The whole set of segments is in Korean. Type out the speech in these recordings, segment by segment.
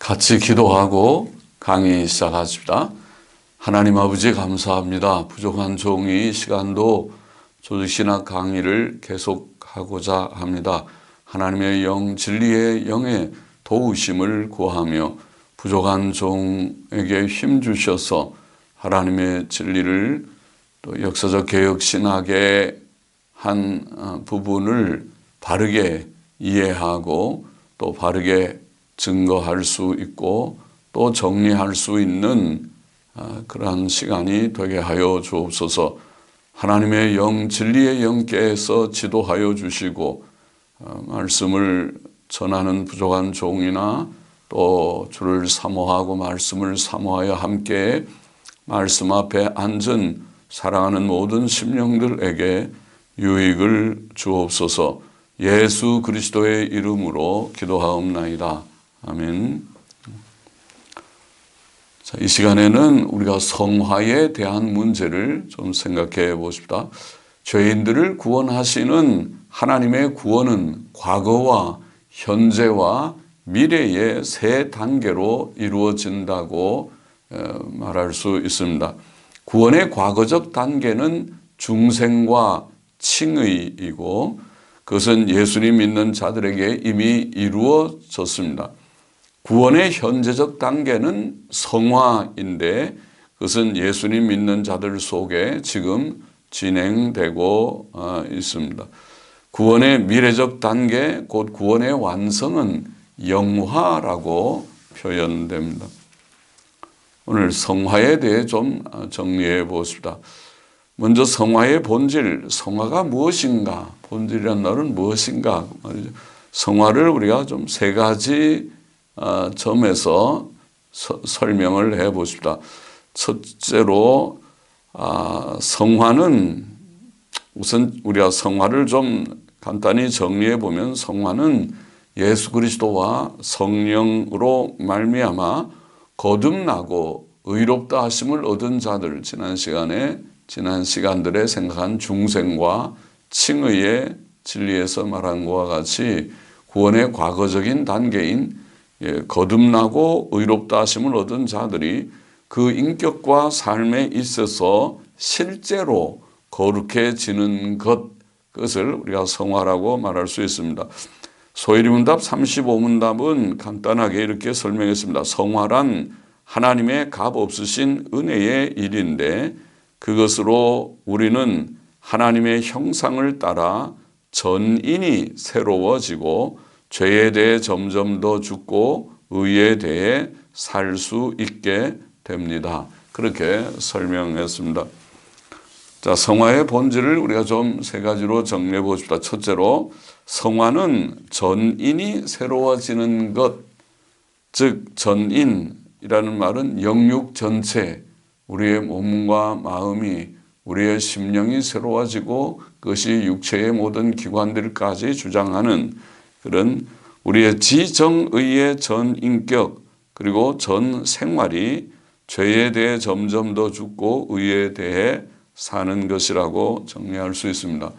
같이 기도하고 강의 시작하십니다. 하나님 아버지 감사합니다. 부족한 종이 시간도 조직신학 강의를 계속하고자 합니다. 하나님의 영, 진리의 영의 도우심을 구하며 부족한 종에게 힘 주셔서 하나님의 진리를 또 역사적 개혁신학의 한 부분을 바르게 이해하고 또 바르게 증거할 수 있고 또 정리할 수 있는 그러한 시간이 되게 하여 주옵소서. 하나님의 영, 진리의 영께서 지도하여 주시고 말씀을 전하는 부족한 종이나 또 주를 사모하고 말씀을 사모하여 함께 말씀 앞에 앉은 사랑하는 모든 심령들에게 유익을 주옵소서. 예수 그리스도의 이름으로 기도하옵나이다. 아멘. 자, 이 시간에는 우리가 성화에 대한 문제를 좀 생각해 보십시다. 죄인들을 구원하시는 하나님의 구원은 과거와 현재와 미래의 세 단계로 이루어진다고 말할 수 있습니다. 구원의 과거적 단계는 중생과 칭의이고 그것은 예수님 믿는 자들에게 이미 이루어졌습니다. 구원의 현재적 단계는 성화인데 그것은 예수님 믿는 자들 속에 지금 진행되고 있습니다. 구원의 미래적 단계, 곧 구원의 완성은 영화라고 표현됩니다. 오늘 성화에 대해 좀 정리해 보십시다. 먼저 성화의 본질, 성화가 무엇인가? 본질이란 말은 무엇인가? 말이죠. 성화를 우리가 좀 세 가지 점에서 설명을 해 보십시다. 첫째로 성화는 우선 우리가 성화를 좀 간단히 정리해 보면 성화는 예수 그리스도와 성령으로 말미암아 거듭나고 의롭다 하심을 얻은 자들, 지난 시간들에 생각한 중생과 칭의의 진리에서 말한 것과 같이 구원의 과거적인 단계인 거듭나고 의롭다 하심을 얻은 자들이 그 인격과 삶에 있어서 실제로 거룩해지는 그것을 우리가 성화라고 말할 수 있습니다. 소일이문답 35문답은 간단하게 이렇게 설명했습니다. 성화란 하나님의 값 없으신 은혜의 일인데 그것으로 우리는 하나님의 형상을 따라 전인이 새로워지고 죄에 대해 점점 더 죽고 의에 대해 살 수 있게 됩니다. 그렇게 설명했습니다. 자, 성화의 본질을 우리가 좀 세 가지로 정리해 보십시다. 첫째로 성화는 전인이 새로워지는 것, 즉 전인이라는 말은 영육 전체, 우리의 몸과 마음이 우리의 심령이 새로워지고 그것이 육체의 모든 기관들까지 주장하는 그런 우리의 지정의의 전 인격 그리고 전 생활이 죄에 대해 점점 더 죽고 의에 대해 사는 것이라고 정리할 수 있습니다.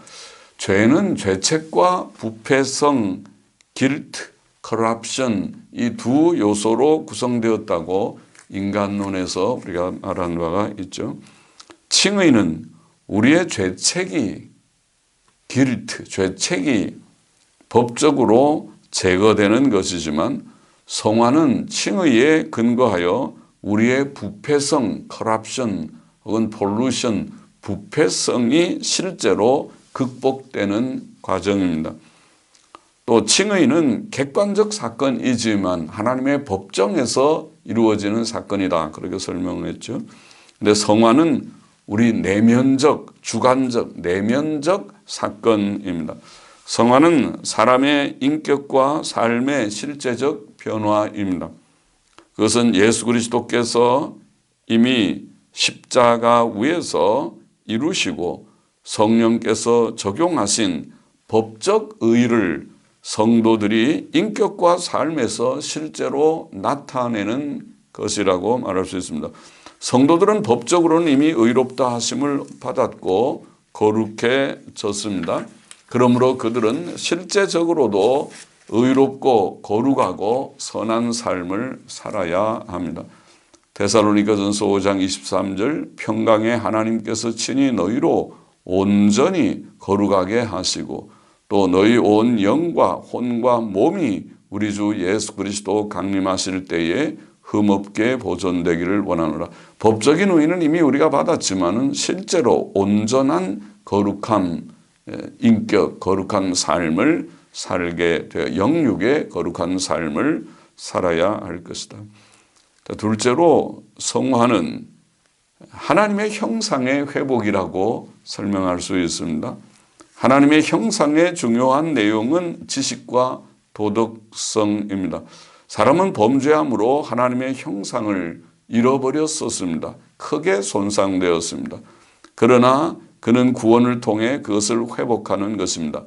죄는 죄책과 부패성, guilt, corruption 이 두 요소로 구성되었다고 인간론에서 우리가 말한 바가 있죠. 칭의는 우리의 죄책이 법적으로 제거되는 것이지만 성화는 칭의에 근거하여 우리의 부패성, corruption 혹은 pollution, 부패성이 실제로 극복되는 과정입니다. 또 칭의는 객관적 사건이지만 하나님의 법정에서 이루어지는 사건이다. 그렇게 설명을 했죠. 근데 성화는 우리 내면적, 주관적, 내면적 사건입니다. 성화는 사람의 인격과 삶의 실제적 변화입니다. 그것은 예수 그리스도께서 이미 십자가 위에서 이루시고 성령께서 적용하신 법적 의를 성도들이 인격과 삶에서 실제로 나타내는 것이라고 말할 수 있습니다. 성도들은 법적으로는 이미 의롭다 하심을 받았고 거룩해졌습니다. 그러므로 그들은 실제적으로도 의롭고 거룩하고 선한 삶을 살아야 합니다. 데살로니가전서 5장 23절 평강의 하나님께서 친히 너희로 온전히 거룩하게 하시고 또 너희 온 영과 혼과 몸이 우리 주 예수 그리스도 강림하실 때에 흠없게 보존되기를 원하노라. 법적인 의는 이미 우리가 받았지만은 실제로 온전한 거룩함, 인격, 거룩한 삶을 살게 되어 영육의 거룩한 삶을 살아야 할 것이다. 둘째로 성화는 하나님의 형상의 회복이라고 설명할 수 있습니다. 하나님의 형상의 중요한 내용은 지식과 도덕성입니다. 사람은 범죄함으로 하나님의 형상을 잃어버렸었습니다. 크게 손상되었습니다. 그러나 그는 구원을 통해 그것을 회복하는 것입니다.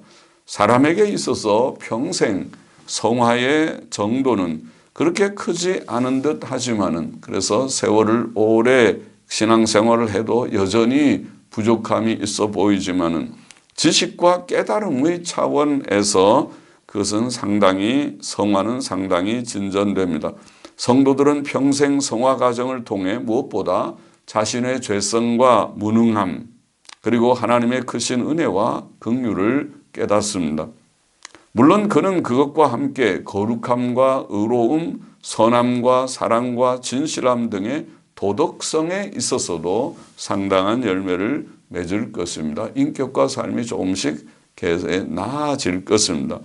사람에게 있어서 평생 성화의 정도는 그렇게 크지 않은 듯 하지만은 그래서 세월을 오래 신앙생활을 해도 여전히 부족함이 있어 보이지만은 지식과 깨달음의 차원에서 그것은 상당히 성화는 상당히 진전됩니다. 성도들은 평생 성화 과정을 통해 무엇보다 자신의 죄성과 무능함 그리고 하나님의 크신 은혜와 긍휼을 깨닫습니다. 물론 그는 그것과 함께 거룩함과 의로움, 선함과 사랑과 진실함 등의 도덕성에 있어서도 상당한 열매를 맺을 것입니다. 인격과 삶이 조금씩 나아질 것입니다.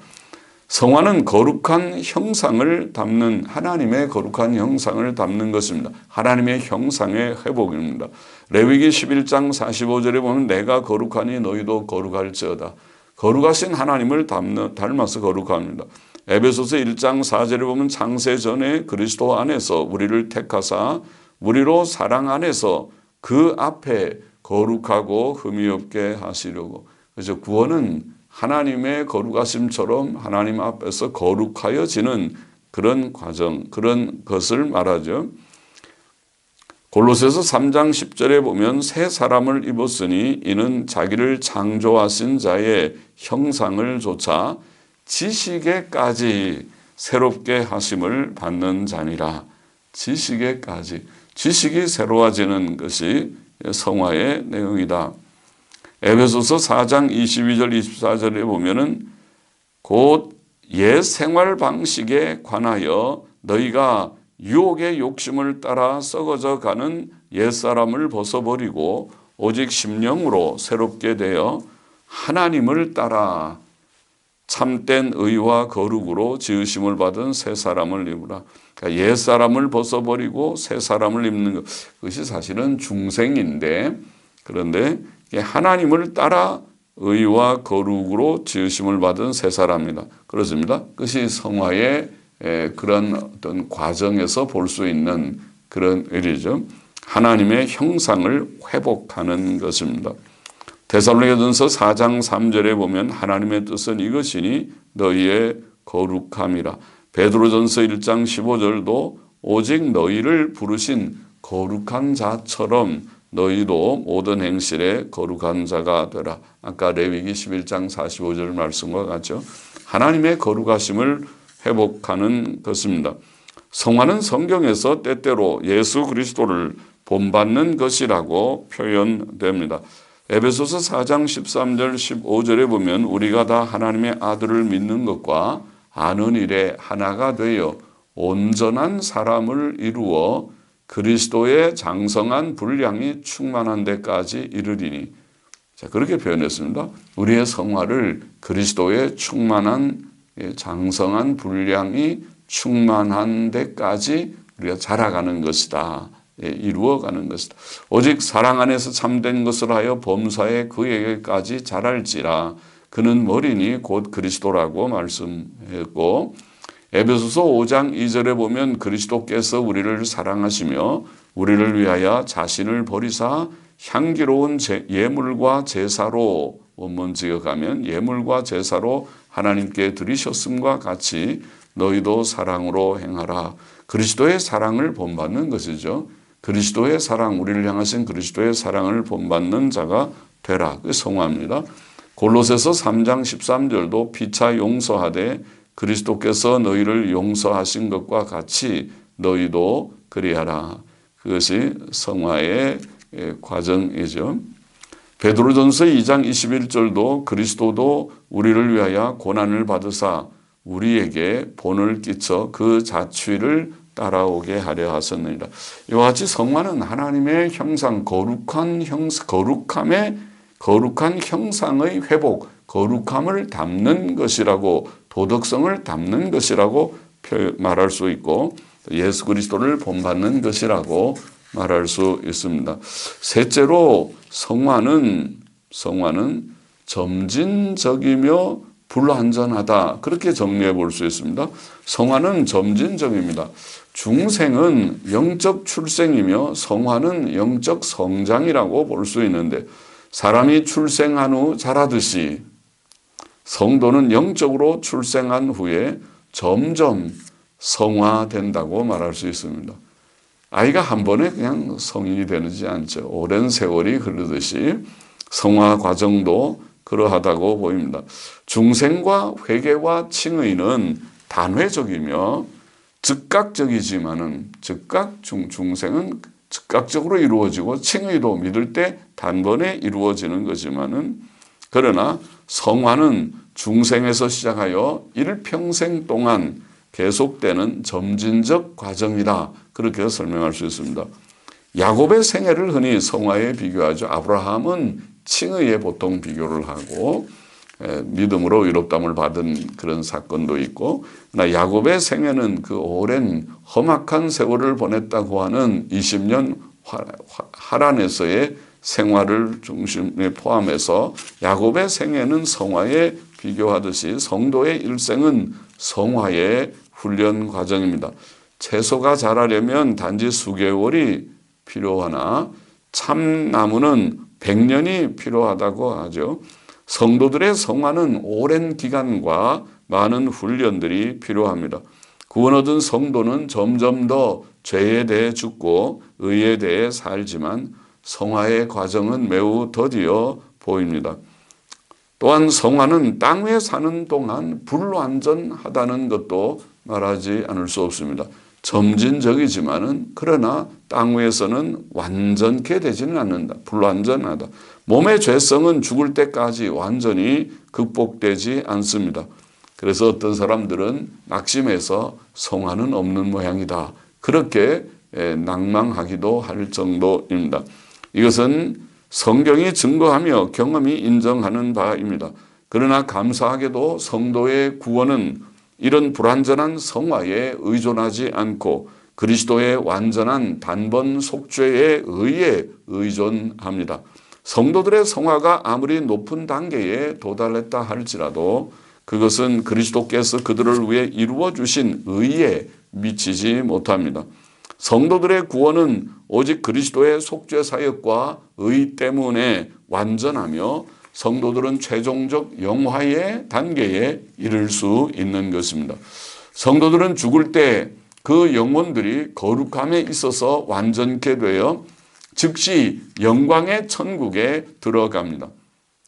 성화는 거룩한 형상을 담는 하나님의 거룩한 형상을 담는 것입니다. 하나님의 형상의 회복입니다. 레위기 11장 45절에 보면 내가 거룩하니 너희도 거룩할지어다. 거룩하신 하나님을 닮아서 거룩합니다. 에베소서 1장 4절에 보면 창세 전에 그리스도 안에서 우리를 택하사 우리로 사랑 안에서 그 앞에 거룩하고 흠이 없게 하시려고. 그래서 구원은 하나님의 거룩하심처럼 하나님 앞에서 거룩하여지는 그런 과정, 그런 것을 말하죠. 골로새서 3장 10절에 보면 새 사람을 입었으니 이는 자기를 창조하신 자의 형상을 조차 지식에까지 새롭게 하심을 받는 자니라. 지식에까지. 지식이 새로워지는 것이 성화의 내용이다. 에베소서 4장 22절 24절에 보면은 곧 옛 생활 방식에 관하여 너희가 유혹의 욕심을 따라 썩어져 가는 옛사람을 벗어버리고 오직 심령으로 새롭게 되어 하나님을 따라 참된 의와 거룩으로 지으심을 받은 새 사람을 입으라. 그러니까 옛 사람을 벗어버리고 새 사람을 입는 것, 그것이 사실은 중생인데, 그런데 하나님을 따라 의와 거룩으로 지으심을 받은 새 사람이다. 그렇습니다. 그것이 성화의 그런 어떤 과정에서 볼 수 있는 그런 일이죠. 하나님의 형상을 회복하는 것입니다. 데살로니가전서 4장 3절에 보면 하나님의 뜻은 이것이니 너희의 거룩함이라. 베드로전서 1장 15절도 오직 너희를 부르신 거룩한 자처럼 너희도 모든 행실에 거룩한 자가 되라. 아까 레위기 11장 45절 말씀과 같죠. 하나님의 거룩하심을 회복하는 것입니다. 성화는 성경에서 때때로 예수 그리스도를 본받는 것이라고 표현됩니다. 에베소서 4장 13절 15절에 보면 우리가 다 하나님의 아들을 믿는 것과 아는 일에 하나가 되어 온전한 사람을 이루어 그리스도의 장성한 분량이 충만한 데까지 이르리니. 자, 그렇게 표현했습니다. 우리의 성화를 그리스도의 충만한 장성한 분량이 충만한 데까지 우리가 자라가는 것이다. 이루어가는 것이다. 오직 사랑 안에서 참된 것을 하여 범사에 그에게까지 자랄지라. 그는 머리니 곧 그리스도라고 말씀했고, 에베소서 5장 2절에 보면 그리스도께서 우리를 사랑하시며 우리를 위하여 자신을 버리사 향기로운 예물과 제사로, 원문 지어가면 예물과 제사로 하나님께 드리셨음과 같이 너희도 사랑으로 행하라. 그리스도의 사랑을 본받는 것이죠. 그리스도의 사랑, 우리를 향하신 그리스도의 사랑을 본받는 자가 되라. 그 성화입니다. 골로새서 3장 13절도 피차 용서하되 그리스도께서 너희를 용서하신 것과 같이 너희도 그리하라. 그것이 성화의 과정이죠. 베드로전서 2장 21절도 그리스도도 우리를 위하여 고난을 받으사 우리에게 본을 끼쳐 그 자취를 따라오게 하려 하셨느니라. 이와 같이 성화는 하나님의 형상, 거룩한 형상의 회복, 거룩함을 담는 것이라고, 도덕성을 담는 것이라고 말할 수 있고, 예수 그리스도를 본받는 것이라고 말할 수 있습니다. 셋째로 성화는 점진적이며 불완전하다. 그렇게 정리해 볼 수 있습니다. 성화는 점진적입니다. 중생은 영적 출생이며 성화는 영적 성장이라고 볼 수 있는데, 사람이 출생한 후 자라듯이 성도는 영적으로 출생한 후에 점점 성화된다고 말할 수 있습니다. 아이가 한 번에 그냥 성인이 되지 않죠. 오랜 세월이 흐르듯이 성화 과정도 그러하다고 보입니다. 중생과 회개와 칭의는 단회적이며 즉각적이지만은 중생은 즉각적으로 이루어지고 칭의도 믿을 때 단번에 이루어지는 거지만은, 그러나 성화는 중생에서 시작하여 일평생 동안 계속되는 점진적 과정이다. 그렇게 설명할 수 있습니다. 야곱의 생애를 흔히 성화에 비교하죠. 아브라함은 칭의에 보통 비교를 하고 믿음으로 의롭다함을 받은 그런 사건도 있고, 그러나 야곱의 생애는 그 오랜 험악한 세월을 보냈다고 하는 20년 하란에서의 생활을 중심에 포함해서 야곱의 생애는 성화에 비교하듯이 성도의 일생은 성화의 훈련 과정입니다. 채소가 자라려면 단지 수개월이 필요하나 참나무는 100년이 필요하다고 하죠. 성도들의 성화는 오랜 기간과 많은 훈련들이 필요합니다. 구원 얻은 성도는 점점 더 죄에 대해 죽고 의에 대해 살지만 성화의 과정은 매우 더디어 보입니다. 또한 성화는 땅 위에 사는 동안 불완전하다는 것도 말하지 않을 수 없습니다. 점진적이지만은 그러나 땅 위에서는 완전케 되지는 않는다. 불완전하다. 몸의 죄성은 죽을 때까지 완전히 극복되지 않습니다. 그래서 어떤 사람들은 낙심해서 성화는 없는 모양이다. 그렇게 낭망하기도 할 정도입니다. 이것은 성경이 증거하며 경험이 인정하는 바입니다. 그러나 감사하게도 성도의 구원은 이런 불완전한 성화에 의존하지 않고 그리스도의 완전한 단번 속죄에 의해 의존합니다. 성도들의 성화가 아무리 높은 단계에 도달했다 할지라도 그것은 그리스도께서 그들을 위해 이루어 주신 의에 미치지 못합니다. 성도들의 구원은 오직 그리스도의 속죄 사역과 의 때문에 완전하며 성도들은 최종적 영화의 단계에 이를 수 있는 것입니다. 성도들은 죽을 때 그 영혼들이 거룩함에 있어서 완전케 되어 즉시 영광의 천국에 들어갑니다.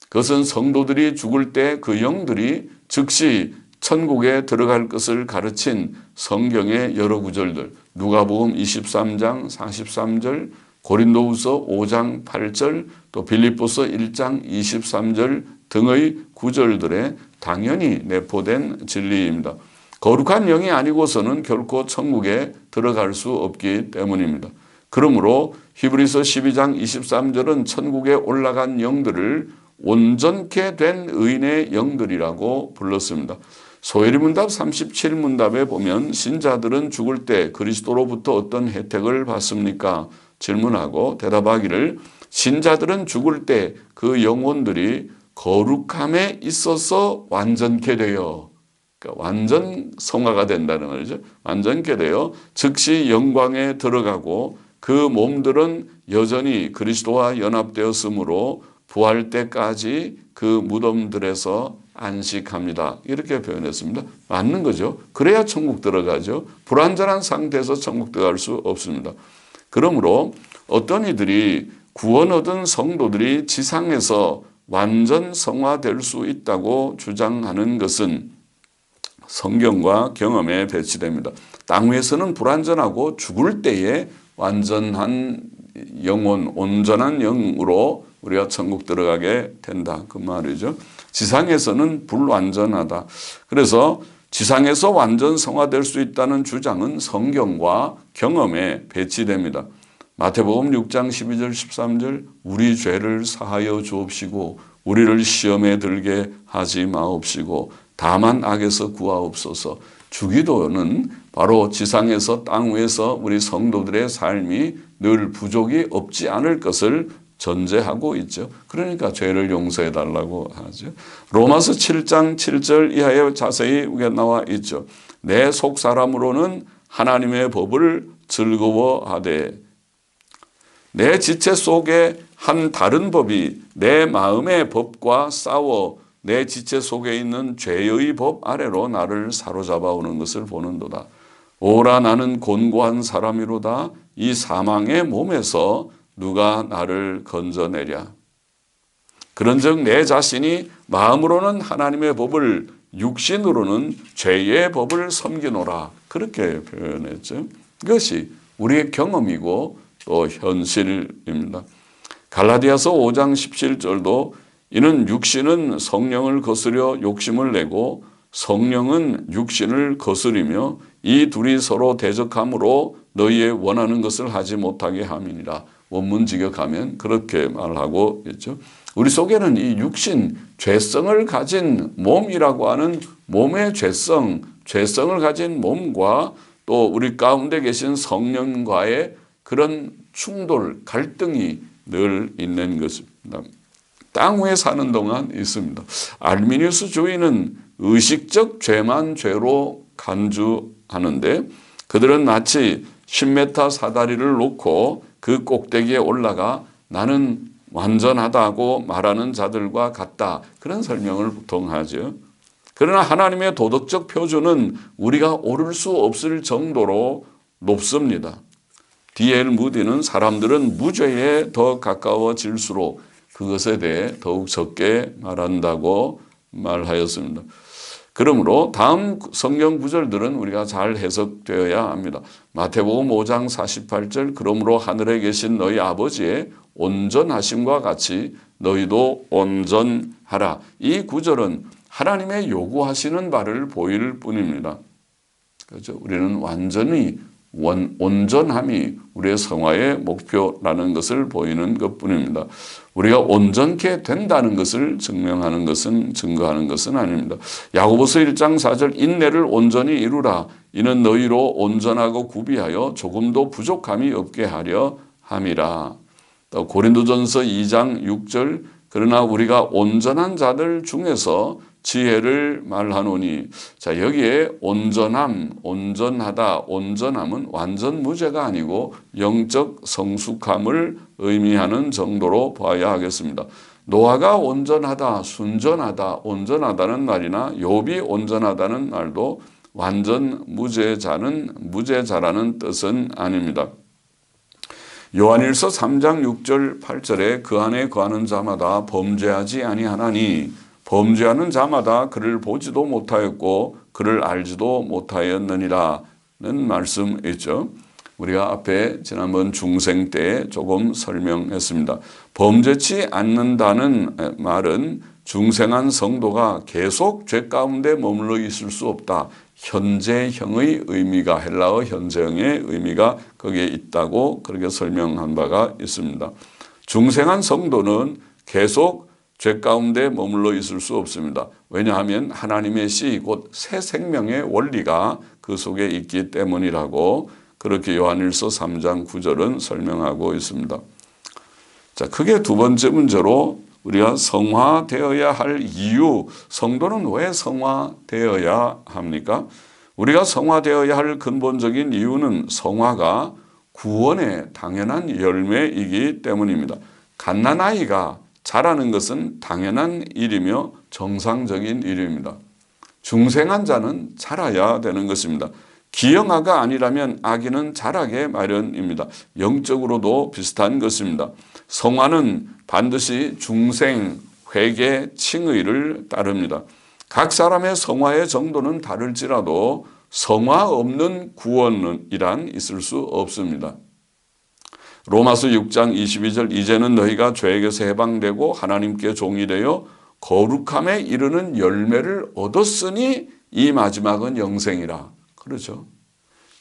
그것은 성도들이 죽을 때 그 영들이 즉시 천국에 들어갈 것을 가르친 성경의 여러 구절들, 누가복음 23장 43절, 고린도후서 5장 8절, 또 빌립보서 1장 23절 등의 구절들에 당연히 내포된 진리입니다. 거룩한 영이 아니고서는 결코 천국에 들어갈 수 없기 때문입니다. 그러므로 히브리서 12장 23절은 천국에 올라간 영들을 온전케 된 의인의 영들이라고 불렀습니다. 소혜리 문답 37문답에 보면 신자들은 죽을 때 그리스도로부터 어떤 혜택을 받습니까? 질문하고 대답하기를 신자들은 죽을 때 그 영혼들이 거룩함에 있어서 완전케 되어, 그러니까 완전 성화가 된다는 말이죠. 완전케 되어 즉시 영광에 들어가고 그 몸들은 여전히 그리스도와 연합되었으므로 부활 때까지 그 무덤들에서 안식합니다. 이렇게 표현했습니다. 맞는 거죠. 그래야 천국 들어가죠. 불완전한 상태에서 천국 들어갈 수 없습니다. 그러므로 어떤 이들이 구원 얻은 성도들이 지상에서 완전 성화될 수 있다고 주장하는 것은 성경과 경험에 배치됩니다. 땅 위에서는 불완전하고 죽을 때에 완전한 영혼, 온전한 영으로 우리가 천국 들어가게 된다. 그 말이죠. 지상에서는 불완전하다. 그래서 지상에서 완전 성화될 수 있다는 주장은 성경과 경험에 배치됩니다. 마태복음 6장 12절 13절 우리 죄를 사하여 주옵시고 우리를 시험에 들게 하지 마옵시고 다만 악에서 구하옵소서. 주기도는 바로 지상에서 땅 위에서 우리 성도들의 삶이 늘 부족이 없지 않을 것을 전제하고 있죠. 그러니까 죄를 용서해 달라고 하죠. 로마서 7장 7절 이하에 자세히 나와 있죠. 내 속 사람으로는 하나님의 법을 즐거워하되 내 지체 속에 한 다른 법이 내 마음의 법과 싸워 내 지체 속에 있는 죄의 법 아래로 나를 사로잡아 오는 것을 보는도다. 오라 나는 곤고한 사람이로다. 이 사망의 몸에서 누가 나를 건져내랴. 그런즉 내 자신이 마음으로는 하나님의 법을 육신으로는 죄의 법을 섬기노라. 그렇게 표현했죠. 이것이 우리의 경험이고 또 현실입니다. 갈라디아서 5장 17절도 이는 육신은 성령을 거스려 욕심을 내고 성령은 육신을 거스리며 이 둘이 서로 대적함으로 너희의 원하는 것을 하지 못하게 함이니라. 원문 직역하면 그렇게 말하고 있죠. 우리 속에는 이 육신, 죄성을 가진 몸이라고 하는 몸의 죄성을 가진 몸과 또 우리 가운데 계신 성령과의 그런 충돌, 갈등이 늘 있는 것입니다. 땅 위에 사는 동안 있습니다. 알미니우스 주의는 의식적 죄만 죄로 간주하는데 그들은 마치 10m 사다리를 놓고 그 꼭대기에 올라가 나는 완전하다고 말하는 자들과 같다. 그런 설명을 보통 하죠. 그러나 하나님의 도덕적 표준은 우리가 오를 수 없을 정도로 높습니다. D.L. 무디는 사람들은 무죄에 더 가까워질수록 그것에 대해 더욱 적게 말한다고 말하였습니다. 그러므로 다음 성경 구절들은 우리가 잘 해석되어야 합니다. 마태복음 5장 48절 그러므로 하늘에 계신 너희 아버지의 온전하심과 같이 너희도 온전하라. 이 구절은 하나님의 요구하시는 바를 보일 뿐입니다. 그렇죠? 우리는 완전히 온전함이 우리의 성화의 목표라는 것을 보이는 것뿐입니다. 우리가 온전케 된다는 것을 증거하는 것은 아닙니다. 야고보서 1장 4절 인내를 온전히 이루라. 이는 너희로 온전하고 구비하여 조금도 부족함이 없게 하려 함이라. 또 고린도전서 2장 6절 그러나 우리가 온전한 자들 중에서 지혜를 말하노니. 자, 여기에 온전함, 온전하다, 온전함은 완전 무죄가 아니고 영적 성숙함을 의미하는 정도로 봐야 하겠습니다. 노아가 온전하다, 순전하다, 온전하다는 말이나 욥이 온전하다는 말도 완전 무죄자라는 뜻은 아닙니다. 요한일서 3장 6절 8절에 그 안에 거하는 자마다 범죄하지 아니하나니 범죄하는 자마다 그를 보지도 못하였고 그를 알지도 못하였느니라는 말씀 있죠. 우리가 앞에 지난번 중생 때 조금 설명했습니다. 범죄치 않는다는 말은 중생한 성도가 계속 죄 가운데 머물러 있을 수 없다. 현재형의 의미가 헬라어 현재형의 의미가 거기에 있다고 그렇게 설명한 바가 있습니다. 중생한 성도는 계속 죄 가운데 머물러 있을 수 없습니다. 왜냐하면 하나님의 씨 곧 새 생명의 원리가 그 속에 있기 때문이라고 그렇게 요한일서 3장 9절은 설명하고 있습니다. 자, 크게 두 번째 문제로 우리가 성화되어야 할 이유, 성도는 왜 성화되어야 합니까? 우리가 성화되어야 할 근본적인 이유는 성화가 구원의 당연한 열매이기 때문입니다. 갓난아이가 자라는 것은 당연한 일이며 정상적인 일입니다. 중생한 자는 자라야 되는 것입니다. 기형아가 아니라면 아기는 자라게 마련입니다. 영적으로도 비슷한 것입니다. 성화는 반드시 중생, 회개, 칭의를 따릅니다. 각 사람의 성화의 정도는 다를지라도 성화 없는 구원이란 있을 수 없습니다. 로마서 6장 22절 이제는 너희가 죄에게서 해방되고 하나님께 종이 되어 거룩함에 이르는 열매를 얻었으니 이 마지막은 영생이라. 그렇죠.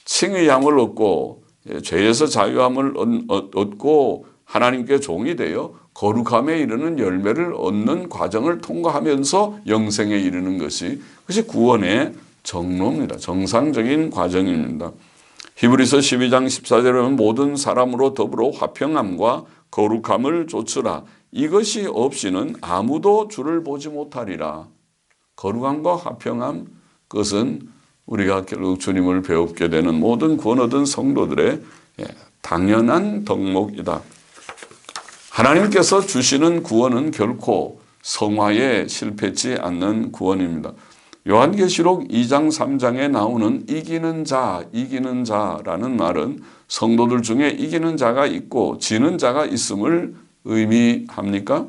칭의함을 얻고 죄에서 자유함을 얻고 하나님께 종이 되어 거룩함에 이르는 열매를 얻는 과정을 통과하면서 영생에 이르는 것이 그것이 구원의 정로입니다. 정상적인 과정입니다. 히브리서 12장 14절에 보면 모든 사람으로 더불어 화평함과 거룩함을 좇으라. 이것이 없이는 아무도 주를 보지 못하리라. 거룩함과 화평함, 그것은 우리가 결국 주님을 배우게 되는 모든 구원 얻은 성도들의 당연한 덕목이다. 하나님께서 주시는 구원은 결코 성화에 실패치 않는 구원입니다. 요한계시록 2장 3장에 나오는 이기는 자라는 말은 성도들 중에 이기는 자가 있고 지는 자가 있음을 의미합니까?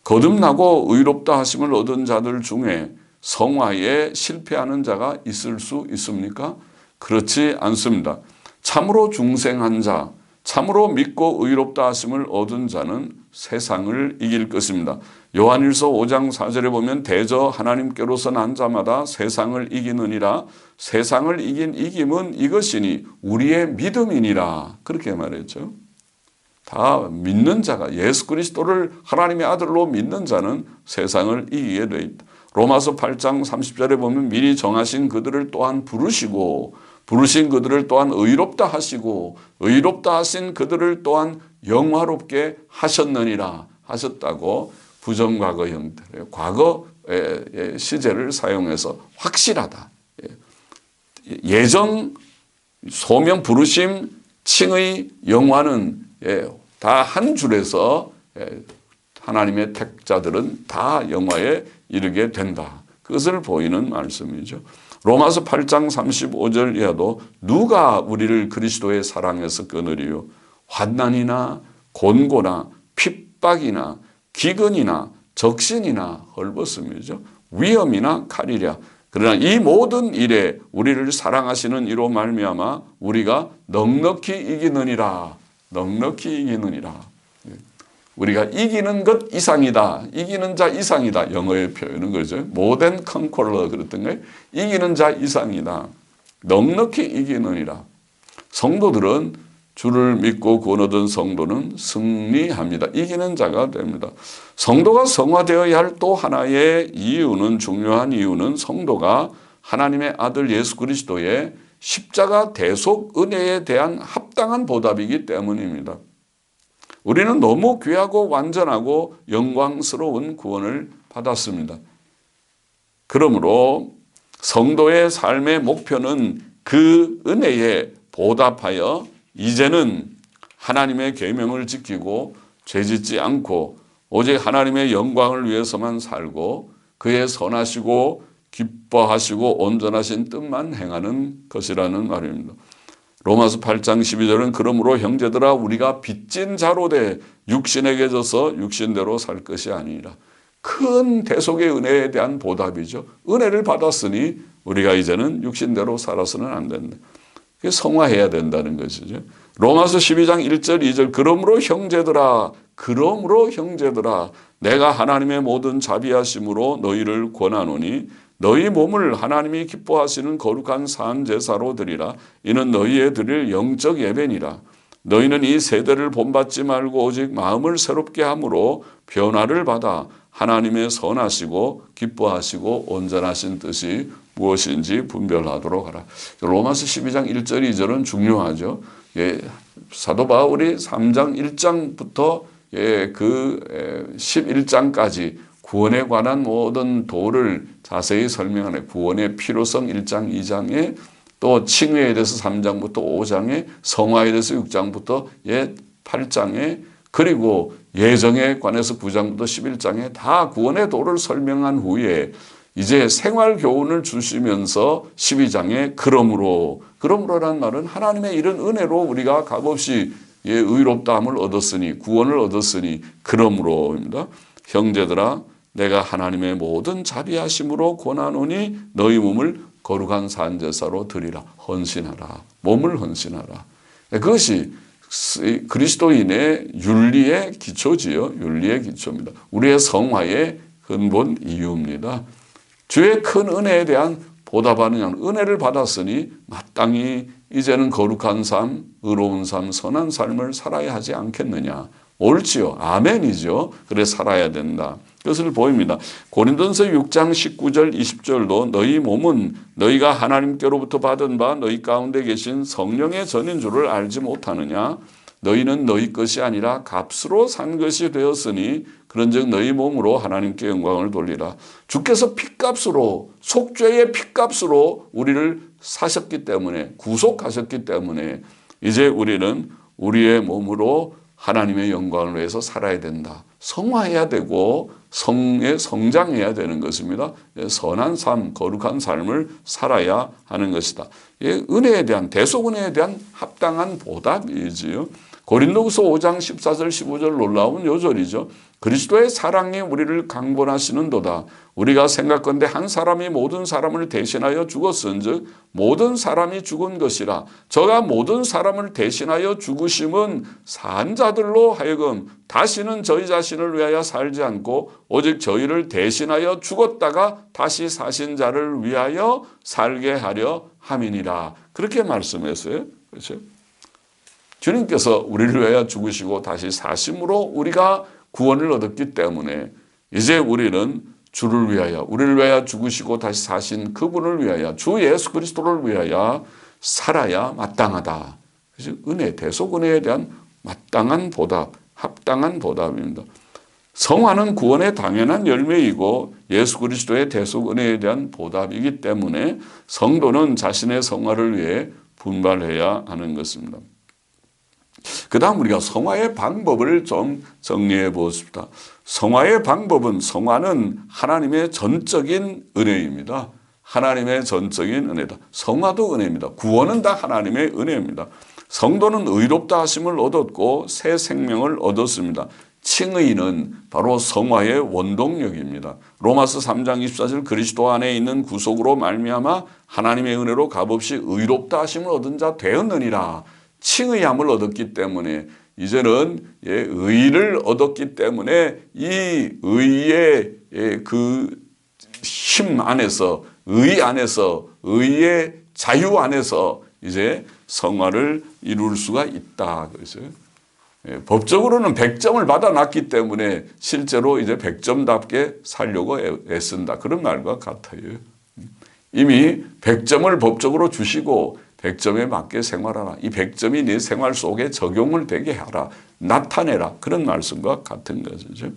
거듭나고 의롭다 하심을 얻은 자들 중에 성화에 실패하는 자가 있을 수 있습니까? 그렇지 않습니다. 참으로 중생한 자, 참으로 믿고 의롭다 하심을 얻은 자는 세상을 이길 것입니다. 요한일서 5장 4절에 보면 대저 하나님께로서 난 자마다 세상을 이기느니라. 세상을 이긴 이김은 이것이니 우리의 믿음이니라. 그렇게 말했죠. 다 믿는 자가 예수 그리스도를 하나님의 아들로 믿는 자는 세상을 이기게 돼 있다. 로마서 8장 30절에 보면 미리 정하신 그들을 또한 부르시고 부르신 그들을 또한 의롭다 하시고 의롭다 하신 그들을 또한 영화롭게 하셨느니라 하셨다고 부정과거 형태, 과거의 시제를 사용해서 확실하다. 예정, 소명, 부르심, 칭의, 영화는 다 한 줄에서 하나님의 택자들은 다 영화에 이르게 된다. 그것을 보이는 말씀이죠. 로마서 8장 35절 이하도 누가 우리를 그리스도의 사랑에서 끊으리요? 환난이나 곤고나 핍박이나 기근이나 적신이나 헐벗음이죠. 위험이나 칼이랴. 그러나 이 모든 일에 우리를 사랑하시는 이로 말미암아 우리가 넉넉히 이기느니라. 넉넉히 이기느니라. 우리가 이기는 것 이상이다. 이기는 자 이상이다. 영어의 표현은 그러죠. More than conqueror 그랬던 거예요. 이기는 자 이상이다. 넉넉히 이기느니라. 성도들은 주를 믿고 구원 얻은 성도는 승리합니다. 이기는 자가 됩니다. 성도가 성화되어야 할 또 하나의 이유는 중요한 이유는 성도가 하나님의 아들 예수 그리스도의 십자가 대속 은혜에 대한 합당한 보답이기 때문입니다. 우리는 너무 귀하고 완전하고 영광스러운 구원을 받았습니다. 그러므로 성도의 삶의 목표는 그 은혜에 보답하여 이제는 하나님의 계명을 지키고 죄짓지 않고 오직 하나님의 영광을 위해서만 살고 그의 선하시고 기뻐하시고 온전하신 뜻만 행하는 것이라는 말입니다. 로마서 8장 12절은 그러므로 형제들아 우리가 빚진 자로 돼 육신에게 져서 육신대로 살 것이 아니라 큰 대속의 은혜에 대한 보답이죠. 은혜를 받았으니 우리가 이제는 육신대로 살아서는 안 된다. 그게 성화해야 된다는 것이죠. 로마서 12장 1절 2절 그러므로 형제들아 내가 하나님의 모든 자비하심으로 너희를 권하노니 너희 몸을 하나님이 기뻐하시는 거룩한 산 제사로 드리라. 이는 너희의 드릴 영적 예배니라. 너희는 이 세대를 본받지 말고 오직 마음을 새롭게 함으로 변화를 받아 하나님의 선하시고 기뻐하시고 온전하신 뜻이 무엇인지 분별하도록 하라. 로마서 12장 1절 2절은 중요하죠. 사도 바울이 3장 1장부터 그 11장까지 구원에 관한 모든 도를 자세히 설명하는 구원의 필요성 1장 2장에 또 칭의에 대해서 3장부터 5장에 성화에 대해서 6장부터 8장에 그리고 예정에 관해서 9장부터 11장에 다 구원의 도를 설명한 후에 이제 생활 교훈을 주시면서 12장에 그러므로라는 말은 하나님의 이런 은혜로 우리가 값없이 의롭다함을 얻었으니 구원을 얻었으니 그러므로입니다. 형제들아 내가 하나님의 모든 자비하심으로 권하노니 너희 몸을 거룩한 산제사로 드리라. 헌신하라. 몸을 헌신하라. 그것이 그리스도인의 윤리의 기초지요. 윤리의 기초입니다. 우리의 성화의 근본 이유입니다. 주의 큰 은혜에 대한 보답하는 은혜를 받았으니 마땅히 이제는 거룩한 삶, 의로운 삶, 선한 삶을 살아야 하지 않겠느냐. 옳지요. 아멘이죠. 그래 살아야 된다. 그것을 보입니다. 고린도전서 6장 19절 20절도 너희 몸은 너희가 하나님께로부터 받은 바 너희 가운데 계신 성령의 전인 줄을 알지 못하느냐. 너희는 너희 것이 아니라 값으로 산 것이 되었으니 그런즉 너희 몸으로 하나님께 영광을 돌리라. 주께서 핏값으로 속죄의 핏값으로 우리를 사셨기 때문에 구속하셨기 때문에 이제 우리는 우리의 몸으로 하나님의 영광을 위해서 살아야 된다. 성화해야 되고 성에 성장해야 되는 것입니다. 선한 삶, 거룩한 삶을 살아야 하는 것이다. 은혜에 대한 대속은혜에 대한 합당한 보답이지요. 고린도후서 5장 14절 15절 놀라운 요절이죠. 그리스도의 사랑이 우리를 강권하시는도다. 우리가 생각건대 한 사람이 모든 사람을 대신하여 죽었은즉 모든 사람이 죽은 것이라. 저가 모든 사람을 대신하여 죽으심은 산 자들로 하여금 다시는 저희 자신을 위하여 살지 않고 오직 저희를 대신하여 죽었다가 다시 사신 자를 위하여 살게 하려 함이니라. 그렇게 말씀했어요. 그렇죠? 주님께서 우리를 위하여 죽으시고 다시 사심으로 우리가 구원을 얻었기 때문에 이제 우리는 주를 위하여 우리를 위하여 죽으시고 다시 사신 그분을 위하여 주 예수 그리스도를 위하여 살아야 마땅하다. 그래서 은혜, 대속은혜에 대한 마땅한 보답, 합당한 보답입니다. 성화는 구원의 당연한 열매이고 예수 그리스도의 대속은혜에 대한 보답이기 때문에 성도는 자신의 성화를 위해 분발해야 하는 것입니다. 그 다음 우리가 성화의 방법을 좀 정리해 보겠습니다. 성화의 방법은 성화는 하나님의 전적인 은혜입니다. 하나님의 전적인 은혜다. 성화도 은혜입니다. 구원은 다 하나님의 은혜입니다. 성도는 의롭다 하심을 얻었고 새 생명을 얻었습니다. 칭의는 바로 성화의 원동력입니다. 로마서 3장 24절 그리스도 안에 있는 구속으로 말미암아 하나님의 은혜로 값없이 의롭다 하심을 얻은 자 되었느니라. 칭의함을 얻었기 때문에 이제는 의를 얻었기 때문에 이 의의 그 힘 안에서 의 안에서 의의 자유 안에서 이제 성화를 이룰 수가 있다. 그래서 법적으로는 100점을 받아놨기 때문에 실제로 이제 100점답게 살려고 애쓴다. 그런 말과 같아요. 이미 100점을 법적으로 주시고 100점에 맞게 생활하라. 이 100점이 네 생활 속에 적용을 되게 하라. 나타내라. 그런 말씀과 같은 것이죠.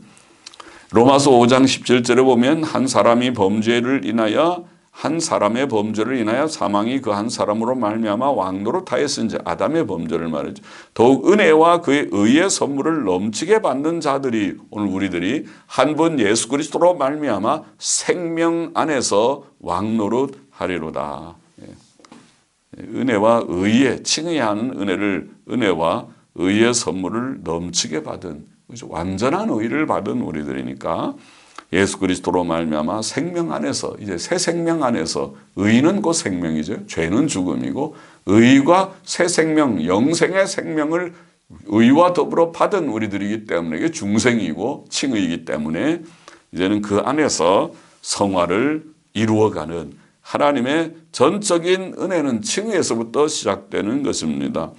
로마서 5장 17절에 보면 한 사람이 범죄를 인하여 한 사람의 범죄를 인하여 사망이 그 한 사람으로 말미암아 왕노릇 하였은지 아담의 범죄를 말이죠. 더욱 은혜와 그의 의의 선물을 넘치게 받는 자들이 오늘 우리들이 한 번 예수 그리스도로 말미암아 생명 안에서 왕노릇 하리로다. 은혜와 의의 칭의하는 은혜와 의의 선물을 넘치게 받은 완전한 의를 받은 우리들이니까 예수 그리스도로 말미암아 생명 안에서 이제 새 생명 안에서 의는 곧 생명이죠. 죄는 죽음이고 의와 새 생명 영생의 생명을 의와 더불어 받은 우리들이기 때문에 이게 중생이고 칭의이기 때문에 이제는 그 안에서 성화를 이루어가는 하나님의 전적인 은혜는 칭의에서부터 시작되는 것입니다.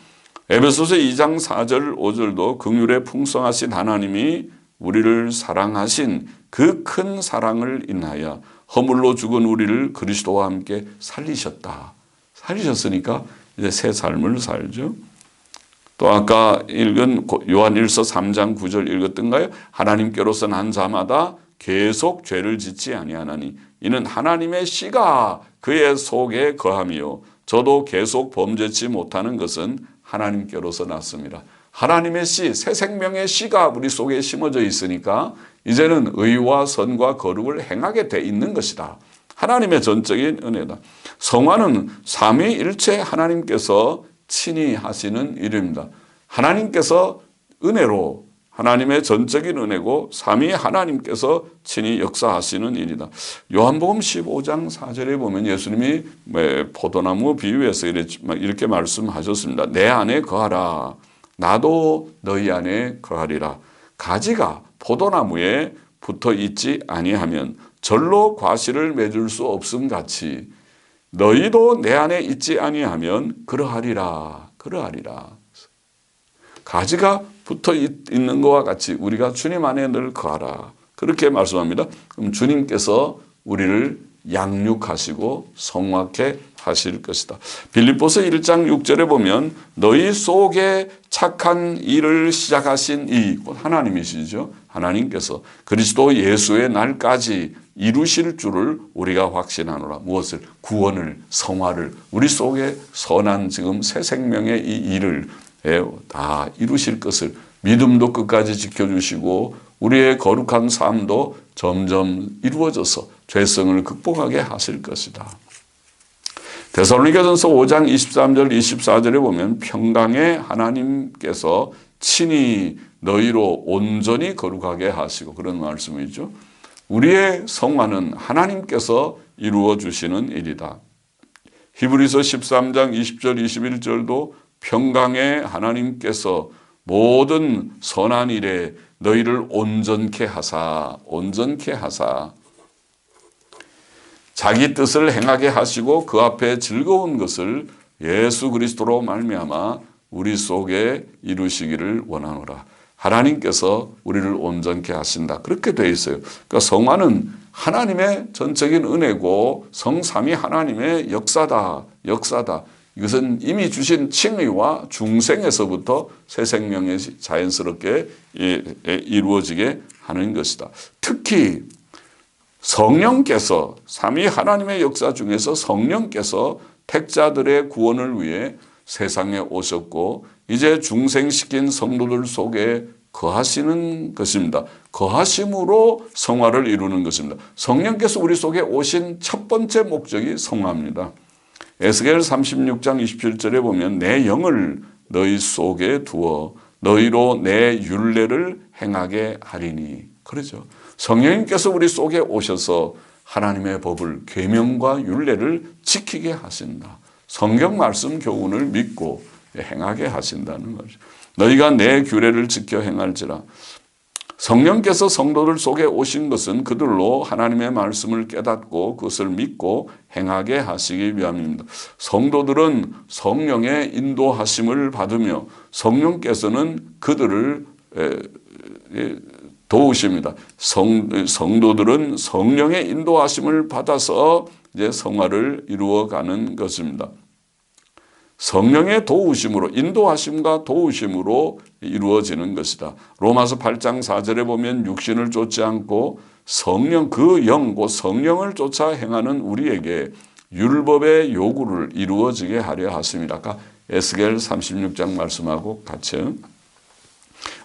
에베소서 2장 4절 5절도 긍휼에 풍성하신 하나님이 우리를 사랑하신 그 큰 사랑을 인하여 허물로 죽은 우리를 그리스도와 함께 살리셨다. 살리셨으니까 이제 새 삶을 살죠. 또 아까 읽은 요한 1서 3장 9절 읽었던가요? 하나님께로서 난 자마다 계속 죄를 짓지 아니하나니 이는 하나님의 씨가 그의 속에 거함이요 저도 계속 범죄치 못하는 것은 하나님께로서 났습니다. 하나님의 씨, 새 생명의 씨가 우리 속에 심어져 있으니까 이제는 의와 선과 거룩을 행하게 돼 있는 것이다. 하나님의 전적인 은혜다. 성화는 삼위일체 하나님께서 친히 하시는 일입니다. 하나님께서 은혜로 하나님의 전적인 은혜고 삼위 하나님께서 친히 역사하시는 일이다. 요한복음 15장 4절에 보면 예수님이 포도나무 비유해서 이렇게 말씀하셨습니다. 내 안에 거하라. 나도 너희 안에 거하리라. 가지가 포도나무에 붙어 있지 아니하면 절로 과실을 맺을 수 없음 같이 너희도 내 안에 있지 아니하면 그러하리라. 가지가 붙어 있는 것과 같이 우리가 주님 안에 늘 거하라. 그렇게 말씀합니다. 그럼 주님께서 우리를 양육하시고 성화케 하실 것이다. 빌립보서 1장 6절에 보면 너희 속에 착한 일을 시작하신 이 곧 하나님이시죠. 하나님께서 그리스도 예수의 날까지 이루실 줄을 우리가 확신하노라. 무엇을? 구원을, 성화를, 우리 속에 선한 지금 새 생명의 이 일을 다 이루실 것을 믿음도 끝까지 지켜주시고 우리의 거룩한 삶도 점점 이루어져서 죄성을 극복하게 하실 것이다. 데살로니가전서 5장 23절 24절에 보면 평강의 하나님께서 친히 너희로 온전히 거룩하게 하시고 그런 말씀이죠. 우리의 성화는 하나님께서 이루어 주시는 일이다. 히브리서 13장 20절 21절도 평강의 하나님께서 모든 선한 일에 너희를 온전케 하사 자기 뜻을 행하게 하시고 그 앞에 즐거운 것을 예수 그리스도로 말미암아 우리 속에 이루시기를 원하노라. 하나님께서 우리를 온전케 하신다. 그렇게 되어 있어요. 그러니까 성화는 하나님의 전적인 은혜고 성삼위 하나님의 역사다. 이것은 이미 주신 칭의와 중생에서부터 새 생명이 자연스럽게 이루어지게 하는 것이다. 특히 성령께서 삼위 하나님의 역사 중에서 성령께서 택자들의 구원을 위해 세상에 오셨고 이제 중생시킨 성도들 속에 거하시는 것입니다. 거하심으로 성화를 이루는 것입니다. 성령께서 우리 속에 오신 첫 번째 목적이 성화입니다. 에스겔 36장 27절에 보면 내 영을 너희 속에 두어 너희로 내 율례를 행하게 하리니. 그러죠. 성령님께서 우리 속에 오셔서 하나님의 법을 계명과 율례를 지키게 하신다. 성경 말씀 교훈을 믿고 행하게 하신다는 거죠. 너희가 내 규례를 지켜 행할지라. 성령께서 성도들 속에 오신 것은 그들로 하나님의 말씀을 깨닫고 그것을 믿고 행하게 하시기 위함입니다. 성도들은 성령의 인도하심을 받으며 성령께서는 그들을 도우십니다. 성도들은 성령의 인도하심을 받아서 이제 성화를 이루어가는 것입니다. 성령의 도우심으로 인도하심과 도우심으로 이루어지는 것이다. 로마서 8장 4절에 보면 육신을 쫓지 않고 성령 그 영 곧 성령을 쫓아 행하는 우리에게 율법의 요구를 이루어지게 하려 하십니다. 아까 에스겔 36장 말씀하고 같이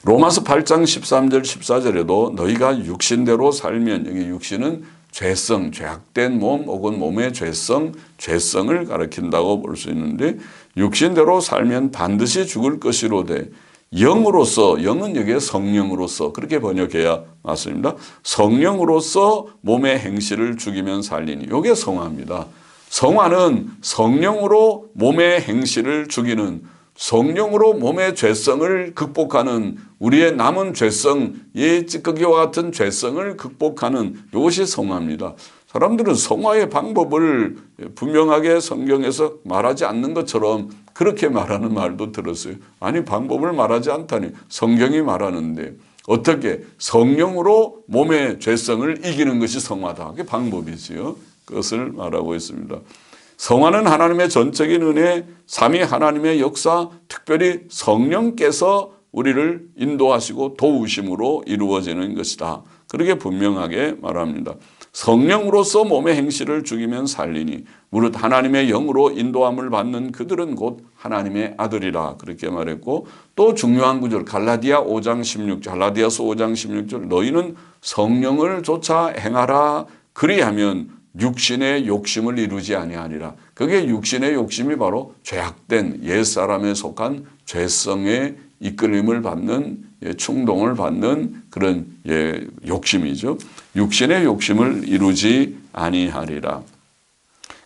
로마서 8장 13절 14절에도 너희가 육신대로 살면 여기 육신은 죄성, 죄악된 몸 혹은 몸의 죄성을 가리킨다고 볼 수 있는데 육신대로 살면 반드시 죽을 것이로되 영으로서, 영은 여기에 성령으로서 그렇게 번역해야 맞습니다. 성령으로서 몸의 행실을 죽이면 살리니. 이게 성화입니다. 성화는 성령으로 몸의 행실을 죽이는 성령으로 몸의 죄성을 극복하는 우리의 남은 죄성, 찌꺼기와 같은 죄성을 극복하는 이것이 성화입니다. 사람들은 성화의 방법을 분명하게 성경에서 말하지 않는 것처럼 그렇게 말하는 말도 들었어요. 아니 방법을 말하지 않다니 성경이 말하는데 어떻게 성령으로 몸의 죄성을 이기는 것이 성화다. 그게 방법이지요. 그것을 말하고 있습니다. 성화는 하나님의 전적인 은혜, 삼위 하나님의 역사, 특별히 성령께서 우리를 인도하시고 도우심으로 이루어지는 것이다. 그렇게 분명하게 말합니다. 성령으로서 몸의 행실을 죽이면 살리니 무릇 하나님의 영으로 인도함을 받는 그들은 곧 하나님의 아들이라 그렇게 말했고 또 중요한 구절 갈라디아서 5장 16절 너희는 성령을 쫓아 행하라 그리하면 육신의 욕심을 이루지 아니하리라. 그게 육신의 욕심이 바로 죄악된 옛사람에 속한 죄성의 이끌림을 받는 충동을 받는 그런 욕심이죠. 육신의 욕심을 이루지 아니하리라.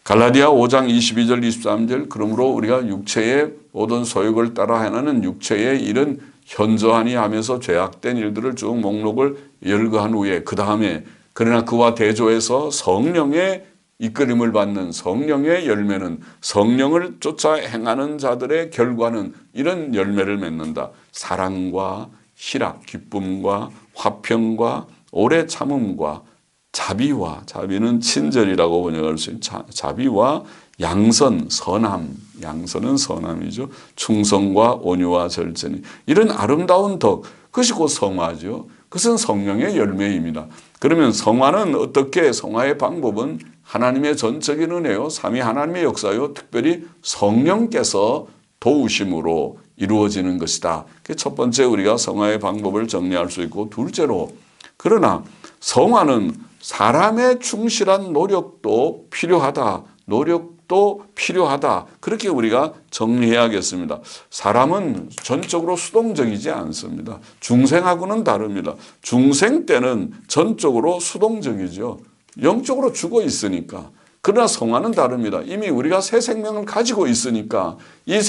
갈라디아 5장 22절 23절 그러므로 우리가 육체의 모든 소욕을 따라 행하는 육체의 일은 현저하니 하면서 죄악된 일들을 쭉 목록을 열거한 후에 그 다음에 그러나 그와 대조해서 성령의 이끌림을 받는 성령의 열매는 성령을 쫓아 행하는 자들의 결과는 이런 열매를 맺는다. 사랑과 희락, 기쁨과 화평과 오래 참음과 자비와 자비는 친절이라고 번역할 수 있는 자비와 양선, 선함, 양선은 선함이죠. 충성과 온유와 절제니 이런 아름다운 덕 그것이 곧 성화죠. 그것은 성령의 열매입니다. 그러면 성화는 어떻게 성화의 방법은 하나님의 전적인 은혜요. 삼위 하나님의 역사요. 특별히 성령께서 도우심으로 이루어지는 것이다. 그게 첫 번째 우리가 성화의 방법을 정리할 수 있고 둘째로 그러나 성화는 사람의 충실한 노력도 필요하다. 노력도 필요하다. 그렇게 우리가 정리해야겠습니다. 사람은 전적으로 수동적이지 않습니다. 중생하고는 다릅니다. 중생 때는 전적으로 수동적이죠. 영적으로 죽어 있으니까. 그러나 성화는 다릅니다. 이미 우리가 새 생명을 가지고 있으니까 이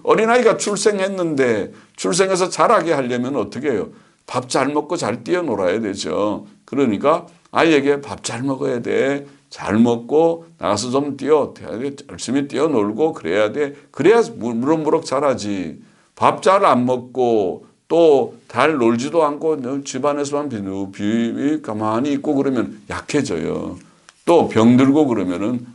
어린아이가 출생했는데 출생해서 자라게 하려면 어떻게 해요? 밥 잘 먹고 잘 뛰어놀아야 되죠. 그러니까 아이에게 밥 잘 먹어야 돼. 잘 먹고 나가서 좀 열심히 뛰어놀고 그래야 돼. 그래야 무럭무럭 자라지. 밥 잘 안 먹고 또 잘 놀지도 않고 집안에서만 가만히 있고 그러면 약해져요. 또 병들고 그러면은